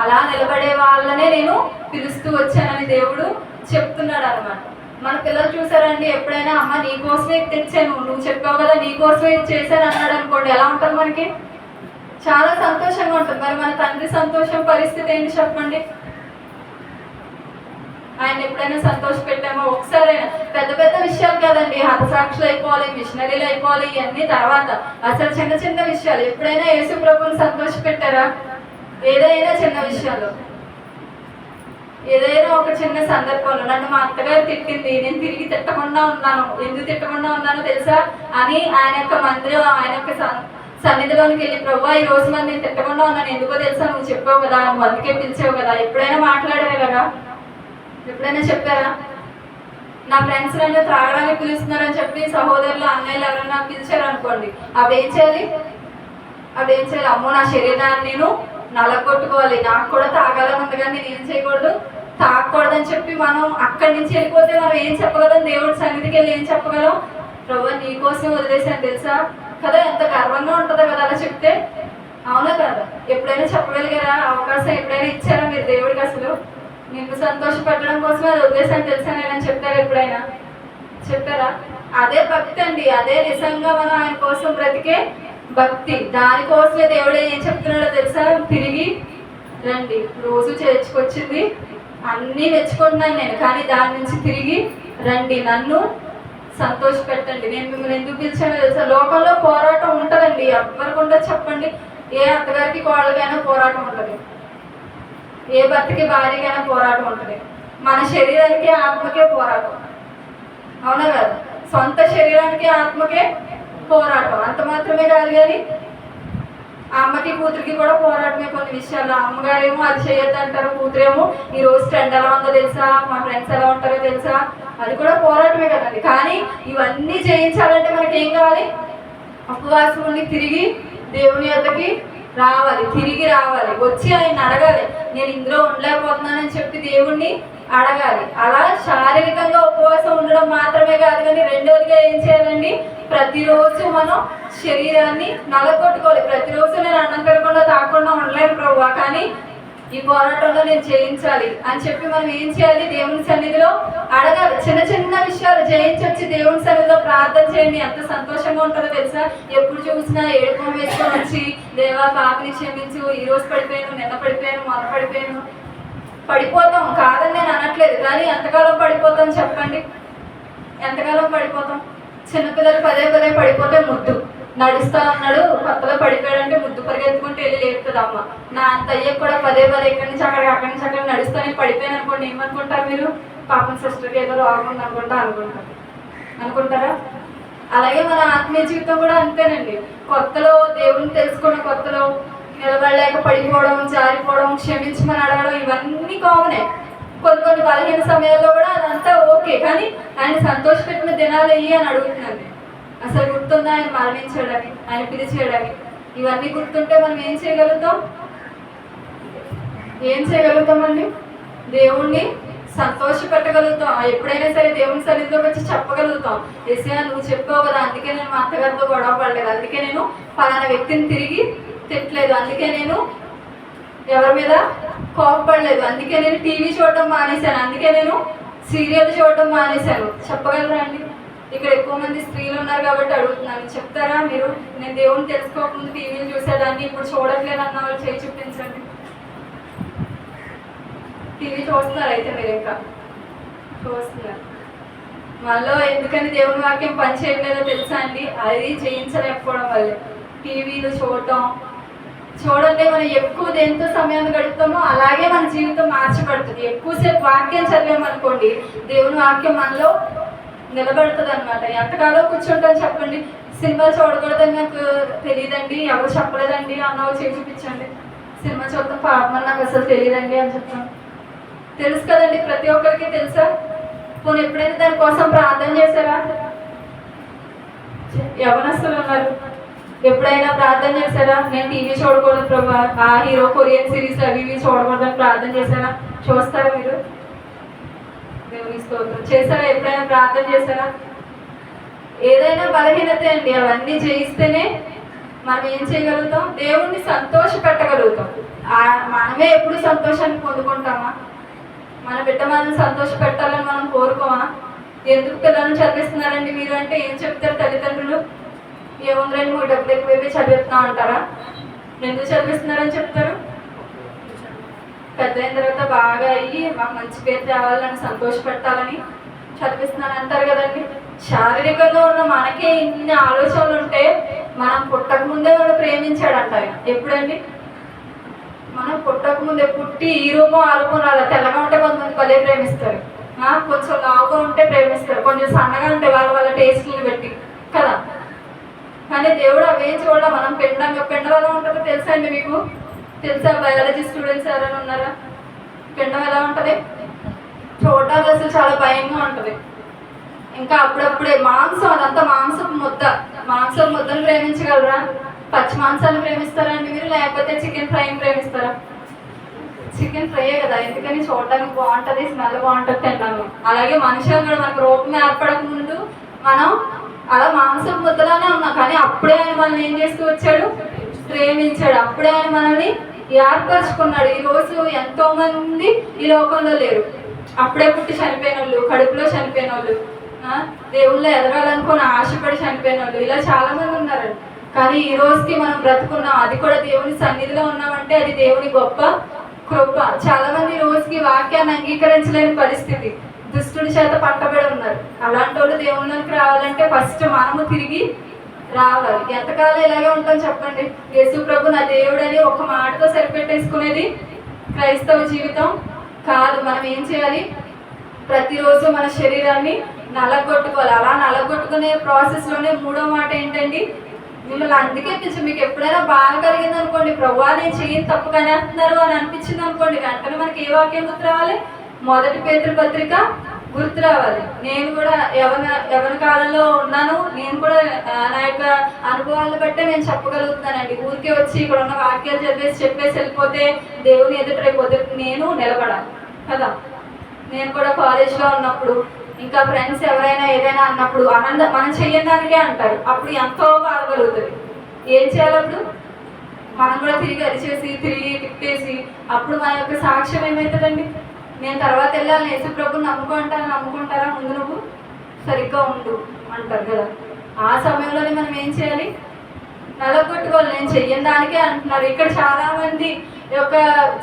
అలా నిలబడే వాళ్ళనే నేను పిలుస్తూ వచ్చానని దేవుడు చెప్తున్నాడు అనమాట. మన పిల్లలు చూసారండి, ఎప్పుడైనా అమ్మ నీ కోసమే తెచ్చాను, నువ్వు చెప్పావు కదా నీ కోసమే చేశాను అన్నాడు అనుకోండి, ఎలా ఉంటుంది మనకి? చాలా సంతోషంగా ఉంటుంది. మరి మన తండ్రి సంతోషం పరిస్థితి ఏంటి చెప్పండి? ఆయన ఎప్పుడైనా సంతోష పెట్టామో? ఒకసారైనా. పెద్ద పెద్ద విషయాలు కాదండి, హతసాక్షులు అయిపోవాలి, మిషనరీలు అయిపోవాలి, ఇవన్నీ తర్వాత. అసలు చిన్న చిన్న విషయాలు ఎప్పుడైనా యేసు ప్రభువుని సంతోష పెట్టారా? ఏదైనా చిన్న విషయాలు ఏదైనా ఒక చిన్న సందర్భంలో నన్ను మా అత్తగారు తిట్టింది, నేను తిరిగి తిట్టకుండా ఉన్నాను. ఎందుకు తిట్టకుండా ఉన్నానో తెలుసా అని ఆయన యొక్క మందిరం, ఆయన యొక్క సన్నిధిలోనికి వెళ్ళి, ప్రభువా ఈ రోజు మరి నేను తిట్టకుండా ఉన్నాను, ఎందుకో తెలుసా, నువ్వు చెప్పావు కదా, నువ్వు అందుకే పిలిచావు కదా. ఎప్పుడైనా మాట్లాడారు కదా? ఎప్పుడైనా చెప్పారా? నా ఫ్రెండ్స్ నన్ను త్రాగడానికి పిలుస్తున్నారని చెప్పి సహోదరులు, అన్నయ్యలు ఎవరైనా పిలిచారు అనుకోండి, అప్పుడు ఏం చేయాలి? అమ్మో నా శరీరాన్ని నేను నలగొట్టుకోవాలి, నాకు కూడా తాగాలని ఉంది కానీ నేను ఏం చేయకూడదు, తాగకూడదని చెప్పి మనం అక్కడి నుంచి వెళ్ళిపోతే మనం ఏం చెప్పగలం? దేవుడి సన్నిధికి వెళ్ళి ఏం చెప్పగలం? ప్రభువా నీకోసం వదిలేసాను తెలుసా కదా. ఎంత గర్వంగా ఉంటుందో కదా అలా చెప్తే, అవునా కదా? ఎప్పుడైనా చెప్పగలిగారా? అవకాశం ఎప్పుడైనా ఇచ్చారా మీరు దేవుడికి? అసలు నిన్ను సంతోషపెట్టడం కోసమే అది వదిలేసాను తెలుసా నేను చెప్పారా? ఎప్పుడైనా చెప్పారా? అదే భక్తి అండి, అదే నిజంగా మనం ఆయన కోసం బ్రతికే భక్తి. దానికోసమే దేవుడు ఏం చెప్తున్నాడో తెలుసా? తిరిగి రండి. రోజు చేర్చుకొచ్చింది అన్నీ మెచ్చుకుంటున్నాను నేను, కానీ దాని నుంచి తిరిగి రండి, నన్ను సంతోష పెట్టండి. నేను మిమ్మల్ని ఎందుకు పిలిచానో తెలుసా? లోకంలో పోరాటం ఉంటుందండి, ఎవరికుండా చెప్పండి. ఏ అత్తగారికి కోడలికైనా పోరాటం ఉంటుంది, ఏ భర్తకి భార్యకైనా పోరాటం ఉంటుంది. మన శరీరానికి ఆత్మకే పోరాటం, అవునా కదా? సొంత శరీరానికి ఆత్మకే పోరాటం. అంత మాత్రమే కాదు కానీ అమ్మకి కూతురికి కూడా పోరాటమే కొన్ని విషయాల్లో. అమ్మగారేమో అది చేయొద్దు అంటారు, కూతురేమో ఈ రోజు ట్రెండ్ ఎలా ఉందో తెలుసా, మా ఫ్రెండ్స్ ఎలా ఉంటారో తెలుసా, అది కూడా పోరాటమే కదండి. కానీ ఇవన్నీ జయించాలంటే మనకి ఏం కావాలి? ఉపవాసం ఉండి తిరిగి దేవుని యొద్దకి రావాలి, తిరిగి రావాలి, వచ్చి ఆయన అడగాలి. నేను ఇందులో ఉండలేకపోతున్నానని చెప్పి దేవుణ్ణి అడగాలి. అలా శారీరకంగా ఉపవాసం ఉండడం మాత్రమే కాదు కానీ రెండోదిగా ఏం చేయాలండి? ప్రతిరోజు మనం శరీరాన్ని నలగొట్టుకోవాలి. ప్రతిరోజు నేను అన్నం తినకుండా తాకుండా ఉండలేను ప్రభువా, కానీ ఈ పోరాటంలో నేను జయించాలి అని చెప్పి మనం ఏం చేయాలి? దేవుని సన్నిధిలో అడగాలి. చిన్న చిన్న విషయాలు జయించొచ్చి దేవుని సన్నిధిలో ప్రార్థన చేయండి. ఎంత సంతోషంగా ఉంటుందో తెలుసా? ఎప్పుడు చూసినా ఏడుపు వేసుకొని వచ్చి, దేవా పాపిని క్షమించు, ఈ రోజు పడిపోయాను, నిన్న పడిపోయాను, మొన్న పడిపోయాను. పడిపోతాం కాదని నేను అనట్లేదు, కానీ ఎంతకాలం పడిపోతాం చెప్పండి? ఎంతకాలం పడిపోతాం? చిన్నపిల్లలు పదే పదే పడిపోతే ముద్దు, నడుస్తా ఉన్నాడు కొత్తలో పడిపోయాడంటే ముద్దు పరిగెత్తుకుంటూ వెళ్ళి లేపుతుంది అమ్మ. నా అంత అయ్యకు కూడా పదే పదే ఇక్కడి నుంచి అక్కడికి నడుస్తానే పడిపోయాను అనుకోండి, ఏమనుకుంటారు మీరు? పాపం సిస్టర్కి ఏదో రోగం ఉంది అనుకుంటారా? అలాగే మన ఆత్మీయ జీవితం కూడా అంతేనండి. కొత్తలో దేవుని తెలుసుకున్న కొత్తలో నిలబడలేక పడిపోవడం, జారిపోవడం, క్షమించమని అడగడం, ఇవన్నీ కామనే. కొన్ని బలహీన సమయాల్లో కూడా అదంతా ఓకే, కానీ ఆయన సంతోషపెట్టిన దినాలు అయ్యి అని అడుగుతున్నాను. అసలు గుర్తుందా ఆయన మరణించడని, ఆయన పిలిచేయడని? ఇవన్నీ గుర్తుంటే మనం ఏం చేయగలుగుతామండి? దేవుణ్ణి సంతోషపెట్టగలుగుతాం. ఎప్పుడైనా సరే దేవుని సన్నిధిలోకి వచ్చి చెప్పగలుగుతాం, యేసయ్యా నువ్వు చెప్పావు కదా, అందుకే నేను మా అత్తగారితో గొడవ పడలేదు, అందుకే నేను పలానా వ్యక్తిని తిరిగి తిట్టలేదు, అందుకే నేను ఎవరి మీద కోపపడలేదు, అందుకే నేను టీవీ చూడటం మానేశాను, అందుకే నేను సీరియల్ చూడటం మానేశాను. చెప్పగలరా అండి? ఇక్కడ ఎక్కువ మంది స్త్రీలు ఉన్నారు కాబట్టి అడుగుతున్నాను, చెప్తారా మీరు? నేను దేవుని తెలుసుకోకముందు టీవీలు చూసేదాన్ని, ఇప్పుడు చూడట్లేదు అన్న వాళ్ళు చేయి చూపించండి. టీవీ చూస్తున్నారు అయితే మీరు? ఇంకా చూస్తున్నారు. మళ్ళీ ఎందుకని దేవుని వాక్యం పని చేయట్లేదో తెలుసా అండి? అది జయించలేకపోవడం వల్లే. టీవీలు చూడండి, మనం ఎక్కువ దేంతో సమయాన్ని గడుపుతామో అలాగే మన జీవితం మార్చబడుతుంది. ఎక్కువసేపు వాక్యం చదివామనుకోండి, దేవుని వాక్యం మనలో నిలబడుతుంది అనమాట. ఎంతకాలం కూర్చుంటాం చెప్పండి? సినిమాలు చూడకూడదని నాకు తెలియదండి, ఎవరు చెప్పలేదండి అన్నవాళ్ళు చేసి చూపించండి. సినిమా చూడటం పాపమని నాకు అసలు తెలియదండి అని చెప్తాను. తెలుసు కదండి, ప్రతి ఒక్కరికి తెలుసా? పోనీ ఎప్పుడైనా దానికోసం ప్రార్థన చేశారా? యవనస్తులు ఉన్నారు, ఎప్పుడైనా ప్రార్థన చేశారా? నేను టీవీ చూడకూడదు ప్రభా, ఆ హీరో కొరియన్ సిరీస్ అవి ఇవి చూడకూడదని ప్రార్థన చేశారా? చూస్తారా మీరు? దేవుని స్తోత్రం. చేశారా? ఎప్పుడైనా ప్రార్థన చేశారా? ఏదైనా బలహీనత అండి, అవన్నీ జయిస్తేనే మనం ఏం చేయగలుగుతాం? దేవుణ్ణి సంతోష పెట్టగలుగుతాం. మనమే ఎప్పుడు సంతోషాన్ని పొందుకుంటామా? మన బిడ్డ మనల్ని సంతోష పెట్టాలని మనం కోరుకోమా? ఎందుకు పిల్లల్ని చదివిస్తున్నారండి మీరు అంటే ఏం చెప్తారు తల్లిదండ్రులు? ఏముందండి మాకు డబ్బులు ఎక్కువ చదివిస్తున్నాం అంటారా? ఎందుకు చదివిస్తున్నారని చెప్తారు? పెద్ద అయిన తర్వాత బాగా అయ్యి మాకు మంచి పేరు తేవాలని సంతోషపెట్టాలని చదివిస్తున్నాను అంటారు కదండి. శారీరకంగా ఉన్న మనకే ఇన్ని ఆలోచనలు ఉంటే మనం పుట్టక ముందే వాడు ప్రేమించాడంట ఆయన. ఎప్పుడండి? మనం పుట్టక ముందే పుట్టి ఈ రూపం ఆ రూపం రాలేదు. తెల్లగా ఉంటే కొంతమంది భలే ప్రేమిస్తారు, కొంచెం లావుగా ఉంటే ప్రేమిస్తారు, కొంచెం సన్నగా ఉంటే వాళ్ళ వాళ్ళ టేస్ట్ని బట్టి కదా. కానీ దేవుడు అవేం చూడాలి. మనం పిండం ఎలా ఉంటుందో తెలుసా అండి మీకు? తెలుసా? బయాలజీ స్టూడెంట్స్ ఎవరైనా ఉన్నారా? పిండం ఎలా ఉంటుంది చూడడానికి అసలు చాలా భయంగా ఉంటుంది. ఇంకా అప్పుడప్పుడే మాంసం, అదంతా మాంసపు ముద్దను ప్రేమించగలరా? పచ్చి మాంసాన్ని ప్రేమిస్తారా అండి మీరు, లేకపోతే చికెన్ ఫ్రైని ప్రేమిస్తారా? చికెన్ ఫ్రైయే కదా, ఎందుకని చూడడానికి బాగుంటుంది, స్మెల్ బాగుంటుంది తింటాము. అలాగే మనుషులు కూడా మనకు రూపం ఏర్పడక ముందు మనం అలా మాంసం ముద్దలానే ఉన్నాం. కానీ అప్పుడే ఆయన మనల్ని ఏం చేస్తూ వచ్చాడు? ప్రేమించాడు. అప్పుడే ఆయన మనల్ని ఏర్పరచుకున్నాడు. ఈరోజు ఎంతో మంది ఈ లోకంలో లేరు. అప్పుడే పుట్టి చనిపోయిన వాళ్ళు, కడుపులో చనిపోయిన వాళ్ళు, దేవుళ్ళు ఎదగాలనుకుని ఆశపడి చనిపోయిన వాళ్ళు, ఇలా చాలా మంది ఉన్నారండి. కానీ ఈ రోజుకి మనం బ్రతుకున్నాం, అది కూడా దేవుని సన్నిధిలో ఉన్నామంటే అది దేవుని గొప్ప కృప. చాలా మంది ఈ రోజుకి వాక్యాన్ని అంగీకరించలేని పరిస్థితి, దుష్టుడి చేత పట్టబడి ఉన్నారు. అలాంటి వాళ్ళు దేవుళ్ళకి రావాలంటే ఫస్ట్ మనము తిరిగి రావాలి. ఎంతకాలం ఇలాగే ఉంటాం చెప్పండి? యేసు ప్రభు నా దేవుడని ఒక మాటతో సరిపెట్టేసుకునేది క్రైస్తవ జీవితం కాదు. మనం ఏం చేయాలి? ప్రతిరోజు మన శరీరాన్ని నలగొట్టుకోవాలి. అలా నలగొట్టుకునే ప్రాసెస్లోనే మూడో మాట ఏంటండి? మిమ్మల్ని అందుకే తెలుసు, మీకు ఎప్పుడైనా బాధ కలిగింది అనుకోండి, ప్రభువా నేను చేయని తప్పు కనేస్తున్నారు అని అనిపించింది అనుకోండి, వెంటనే మనకి ఏ వాక్యం గుర్తు రావాలి? 1 పేతురు పత్రిక గుర్తు రావాలి. నేను కూడా యవన కాలంలో ఉన్నాను, నేను కూడా నా యొక్క అనుభవాలను బట్టే నేను చెప్పగలుగుతున్నానండి. ఊరికే వచ్చి ఇక్కడ ఉన్న వాక్యాలు చెప్పేసి వెళ్ళిపోతే దేవుని ఎదుటైపోతే నేను నిలబడాలి కదా. నేను కూడా కాలేజ్లో ఉన్నప్పుడు ఇంకా ఫ్రెండ్స్ ఎవరైనా ఏదైనా అన్నప్పుడు మనం చెయ్యడానికే అంటారు, అప్పుడు ఎంతో బాధ కలుగుతుంది. ఏం చేయాలి అప్పుడు? మనం కూడా తిరిగి అరిచేసి తిరిగి తిప్పేసి అప్పుడు మన యొక్క సాక్ష్యం ఏమవుతుందండి? నేను తర్వాత వెళ్ళాలి, యేసు ప్రభుని నమ్ముకుంటారా? ముందు నువ్వు సరిగ్గా ఉండు అంటారు కదా. ఆ సమయంలోనే మనం ఏం చేయాలి? నలగొట్టుకోవాలి. నేను చెయ్యని దానికే అంటున్నారు. ఇక్కడ చాలా మంది యొక్క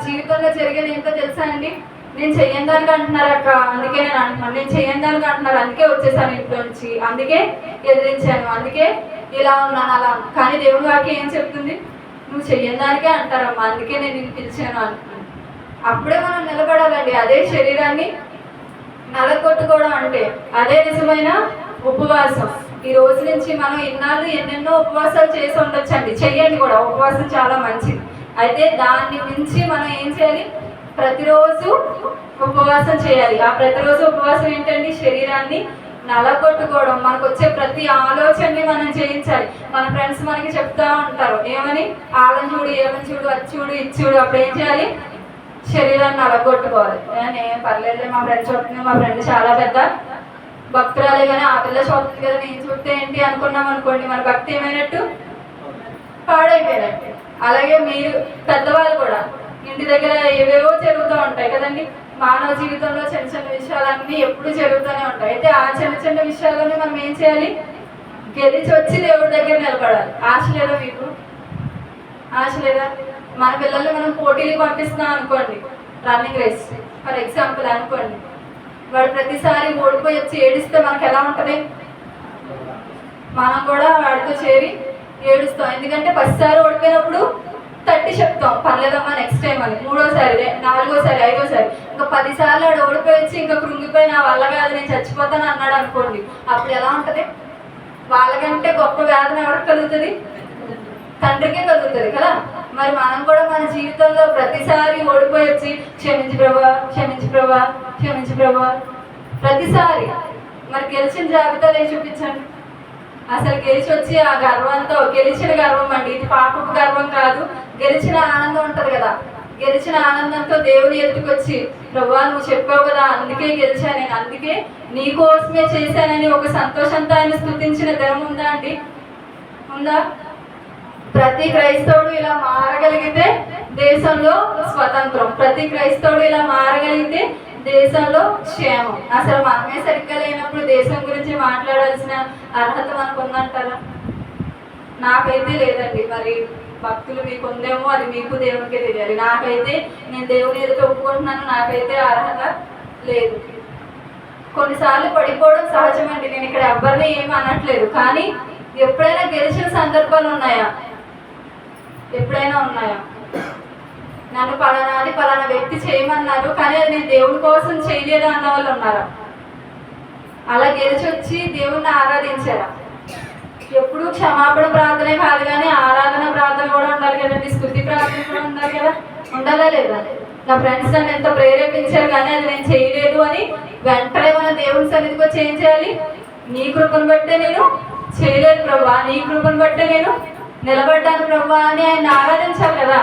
జీవితంలో జరిగేది ఏంటో తెలుసా అండి? నేను చెయ్యని దానికి అంటున్నారు అక్క, అందుకే నేను అంటున్నాను. నేను చెయ్యని దానికి అంటున్నారు, అందుకే వచ్చేసాను ఇంట్లో నుంచి, అందుకే ఎదిరించాను, అందుకే ఇలా ఉన్నాను అలా. కానీ దేవుని వాక్యం ఏం చెప్తుంది? నువ్వు చెయ్యని దానికే అంటారమ్మా, అందుకే నేను నిన్ను పిలిచాను అంటున్నాను. అప్పుడే మనం నిలబడాలండి. అదే శరీరాన్ని నలగొట్టుకోవడం అంటే అదే నిజమైన ఉపవాసం. ఈ రోజు నుంచి మనం ఇన్నాళ్ళు ఎన్నెన్నో ఉపవాసాలు చేసి ఉండొచ్చండి, చెయ్యండి కూడా, ఉపవాసం చాలా మంచిది. అయితే దాన్ని మించి మనం ఏం చేయాలి? ప్రతిరోజు ఉపవాసం చేయాలి. ఆ ప్రతిరోజు ఉపవాసం ఏంటండి? శరీరాన్ని నలగొట్టుకోవడం. మనకు వచ్చే ప్రతి ఆలోచనని మనం చేయించాలి. మన ఫ్రెండ్స్ మనకి చెప్తా ఉంటారు, ఏమని? ఆలని చూడు, ఏమని చూడు, అది చూడు, ఇది చూడు. అప్పుడు ఏం చేయాలి? శరీరాన్ని నలగొట్టుకోవాలి. నేను పర్లేదు, మా ఫ్రెండ్ చూస్తుంది, మా ఫ్రెండ్ చాలా పెద్ద భక్తురాలే, కానీ ఆ పిల్ల చూస్తుంది కదా, నేను చూస్తే ఏంటి అనుకున్నాం అనుకోండి, మన భక్తి ఏమైనట్టు? పాడైపోయినట్టు. అలాగే మీరు పెద్దవాళ్ళు కూడా ఇంటి దగ్గర ఏవేవో జరుగుతూ ఉంటాయి కదండి. మానవ జీవితంలో చిన్న చిన్న విషయాలన్నీ ఎప్పుడు జరుగుతూనే ఉంటాయి. అయితే ఆ చిన్న చిన్న విషయాల్లోనే మనం ఏం చేయాలి? గెలిచి వచ్చి దేవుడి దగ్గర నిలబడాలి. ఆశ లేదా మీకు? ఆశ లేదా? మన పిల్లల్ని మనం పోటీలకు పంపిస్తున్నాం అనుకోండి, రన్నింగ్ రేస్ ఫర్ ఎగ్జాంపుల్ అనుకోండి, వాడు ప్రతిసారి ఓడిపోయి వచ్చి ఏడిస్తే మనకు ఎలా ఉంటుంది? మనం కూడా వాడితో చేరి ఏడుస్తాం. ఎందుకంటే ఫస్ట్సారి ఓడిపోయినప్పుడు తట్టి చెప్తాం, పర్లేదమ్మా నెక్స్ట్ టైం అని. 3వసారి, 4వసారి, 5వసారి, ఇంకా 10 సార్లు వాడు ఓడిపోయి వచ్చి ఇంకా కృంగిపోయి నా వల్ల కాదు నేను చచ్చిపోతాను అన్నాడు అనుకోండి, అప్పుడు ఎలా ఉంటుంది? వాళ్ళకంటే గొప్ప వేదన ఎవరికి కలుగుతుంది? తండ్రికే కలుగుతుంది కదా. మరి మనం కూడా మన జీవితంలో ప్రతిసారి ఓడిపోయి వచ్చి క్షమించి ప్రభా, క్షమించి ప్రభా, క్షమించి ప్రభా ప్రతిసారి. మరి గెలిచిన జాబితాలు చూపించండి. అసలు గెలిచి వచ్చి ఆ గర్వంతో, గెలిచిన గర్వం అండి, ఇది పాపపు గర్వం కాదు, గెలిచిన ఆనందం ఉంటుంది కదా. గెలిచిన ఆనందంతో దేవుని ఎత్తుకొచ్చి, ప్రభువా నువ్వు చెప్పావు కదా, అందుకే గెలిచాను నేను, అందుకే నీకోసమే చేశానని ఒక సంతోషంతో ఆయన స్తుతించిన దినం ఉందా అండి? ఉందా? ప్రతి క్రైస్తవుడు ఇలా మారగలిగితే దేశంలో స్వతంత్రం. ప్రతి క్రైస్తవుడు ఇలా మారగలిగితే దేశంలో క్షేమం. అసలు మనమే సరిగ్గా లేనప్పుడు దేశం గురించి మాట్లాడాల్సిన అర్హత మనకు ఉందంటారా? నాకైతే లేదండి. మరి భక్తులు మీకు ఉందేమో, అది మీకు దేవునికే తెలియాలి. నాకైతే నేను దేవుని ఎదుట ఒప్పుకుంటున్నాను, నాకైతే అర్హత లేదు. కొన్నిసార్లు పడిపోవడం సహజమండి, నేను ఇక్కడ ఎవరిని ఏమి అనట్లేదు. కానీ ఎప్పుడైనా గెలిచిన సందర్భాలు ఉన్నాయా? ఎప్పుడైనా ఉన్నాయా? నన్ను పలానా వ్యక్తి చేయమన్నారు, కానీ అది నేను దేవుడి కోసం చేయలేదు అన్న వాళ్ళు ఉన్నారు. అలా గెలిచి వచ్చి దేవుణ్ణి ఆరాధించారా? ఎప్పుడు క్షమాపణ ప్రార్థనే కాదు కానీ ఆరాధన ప్రార్థన కూడా ఉండాలి కదండి, స్తుతి ప్రార్థన కూడా ఉండాలి కదా, ఉండాలా లేదా? నా ఫ్రెండ్స్ నన్ను ఎంత ప్రేరేపించారు కానీ అది నేను చేయలేదు అని వెంటనే మన దేవుని సన్నిధికి వచ్చి ఏం చేయాలి? నీ కృపను బట్టే నేను చేయలేదు ప్రభా, నీ కృపను బట్టే నేను నిలబడ్డాను ప్రభా అని ఆయన ఆరాధించాలి కదా.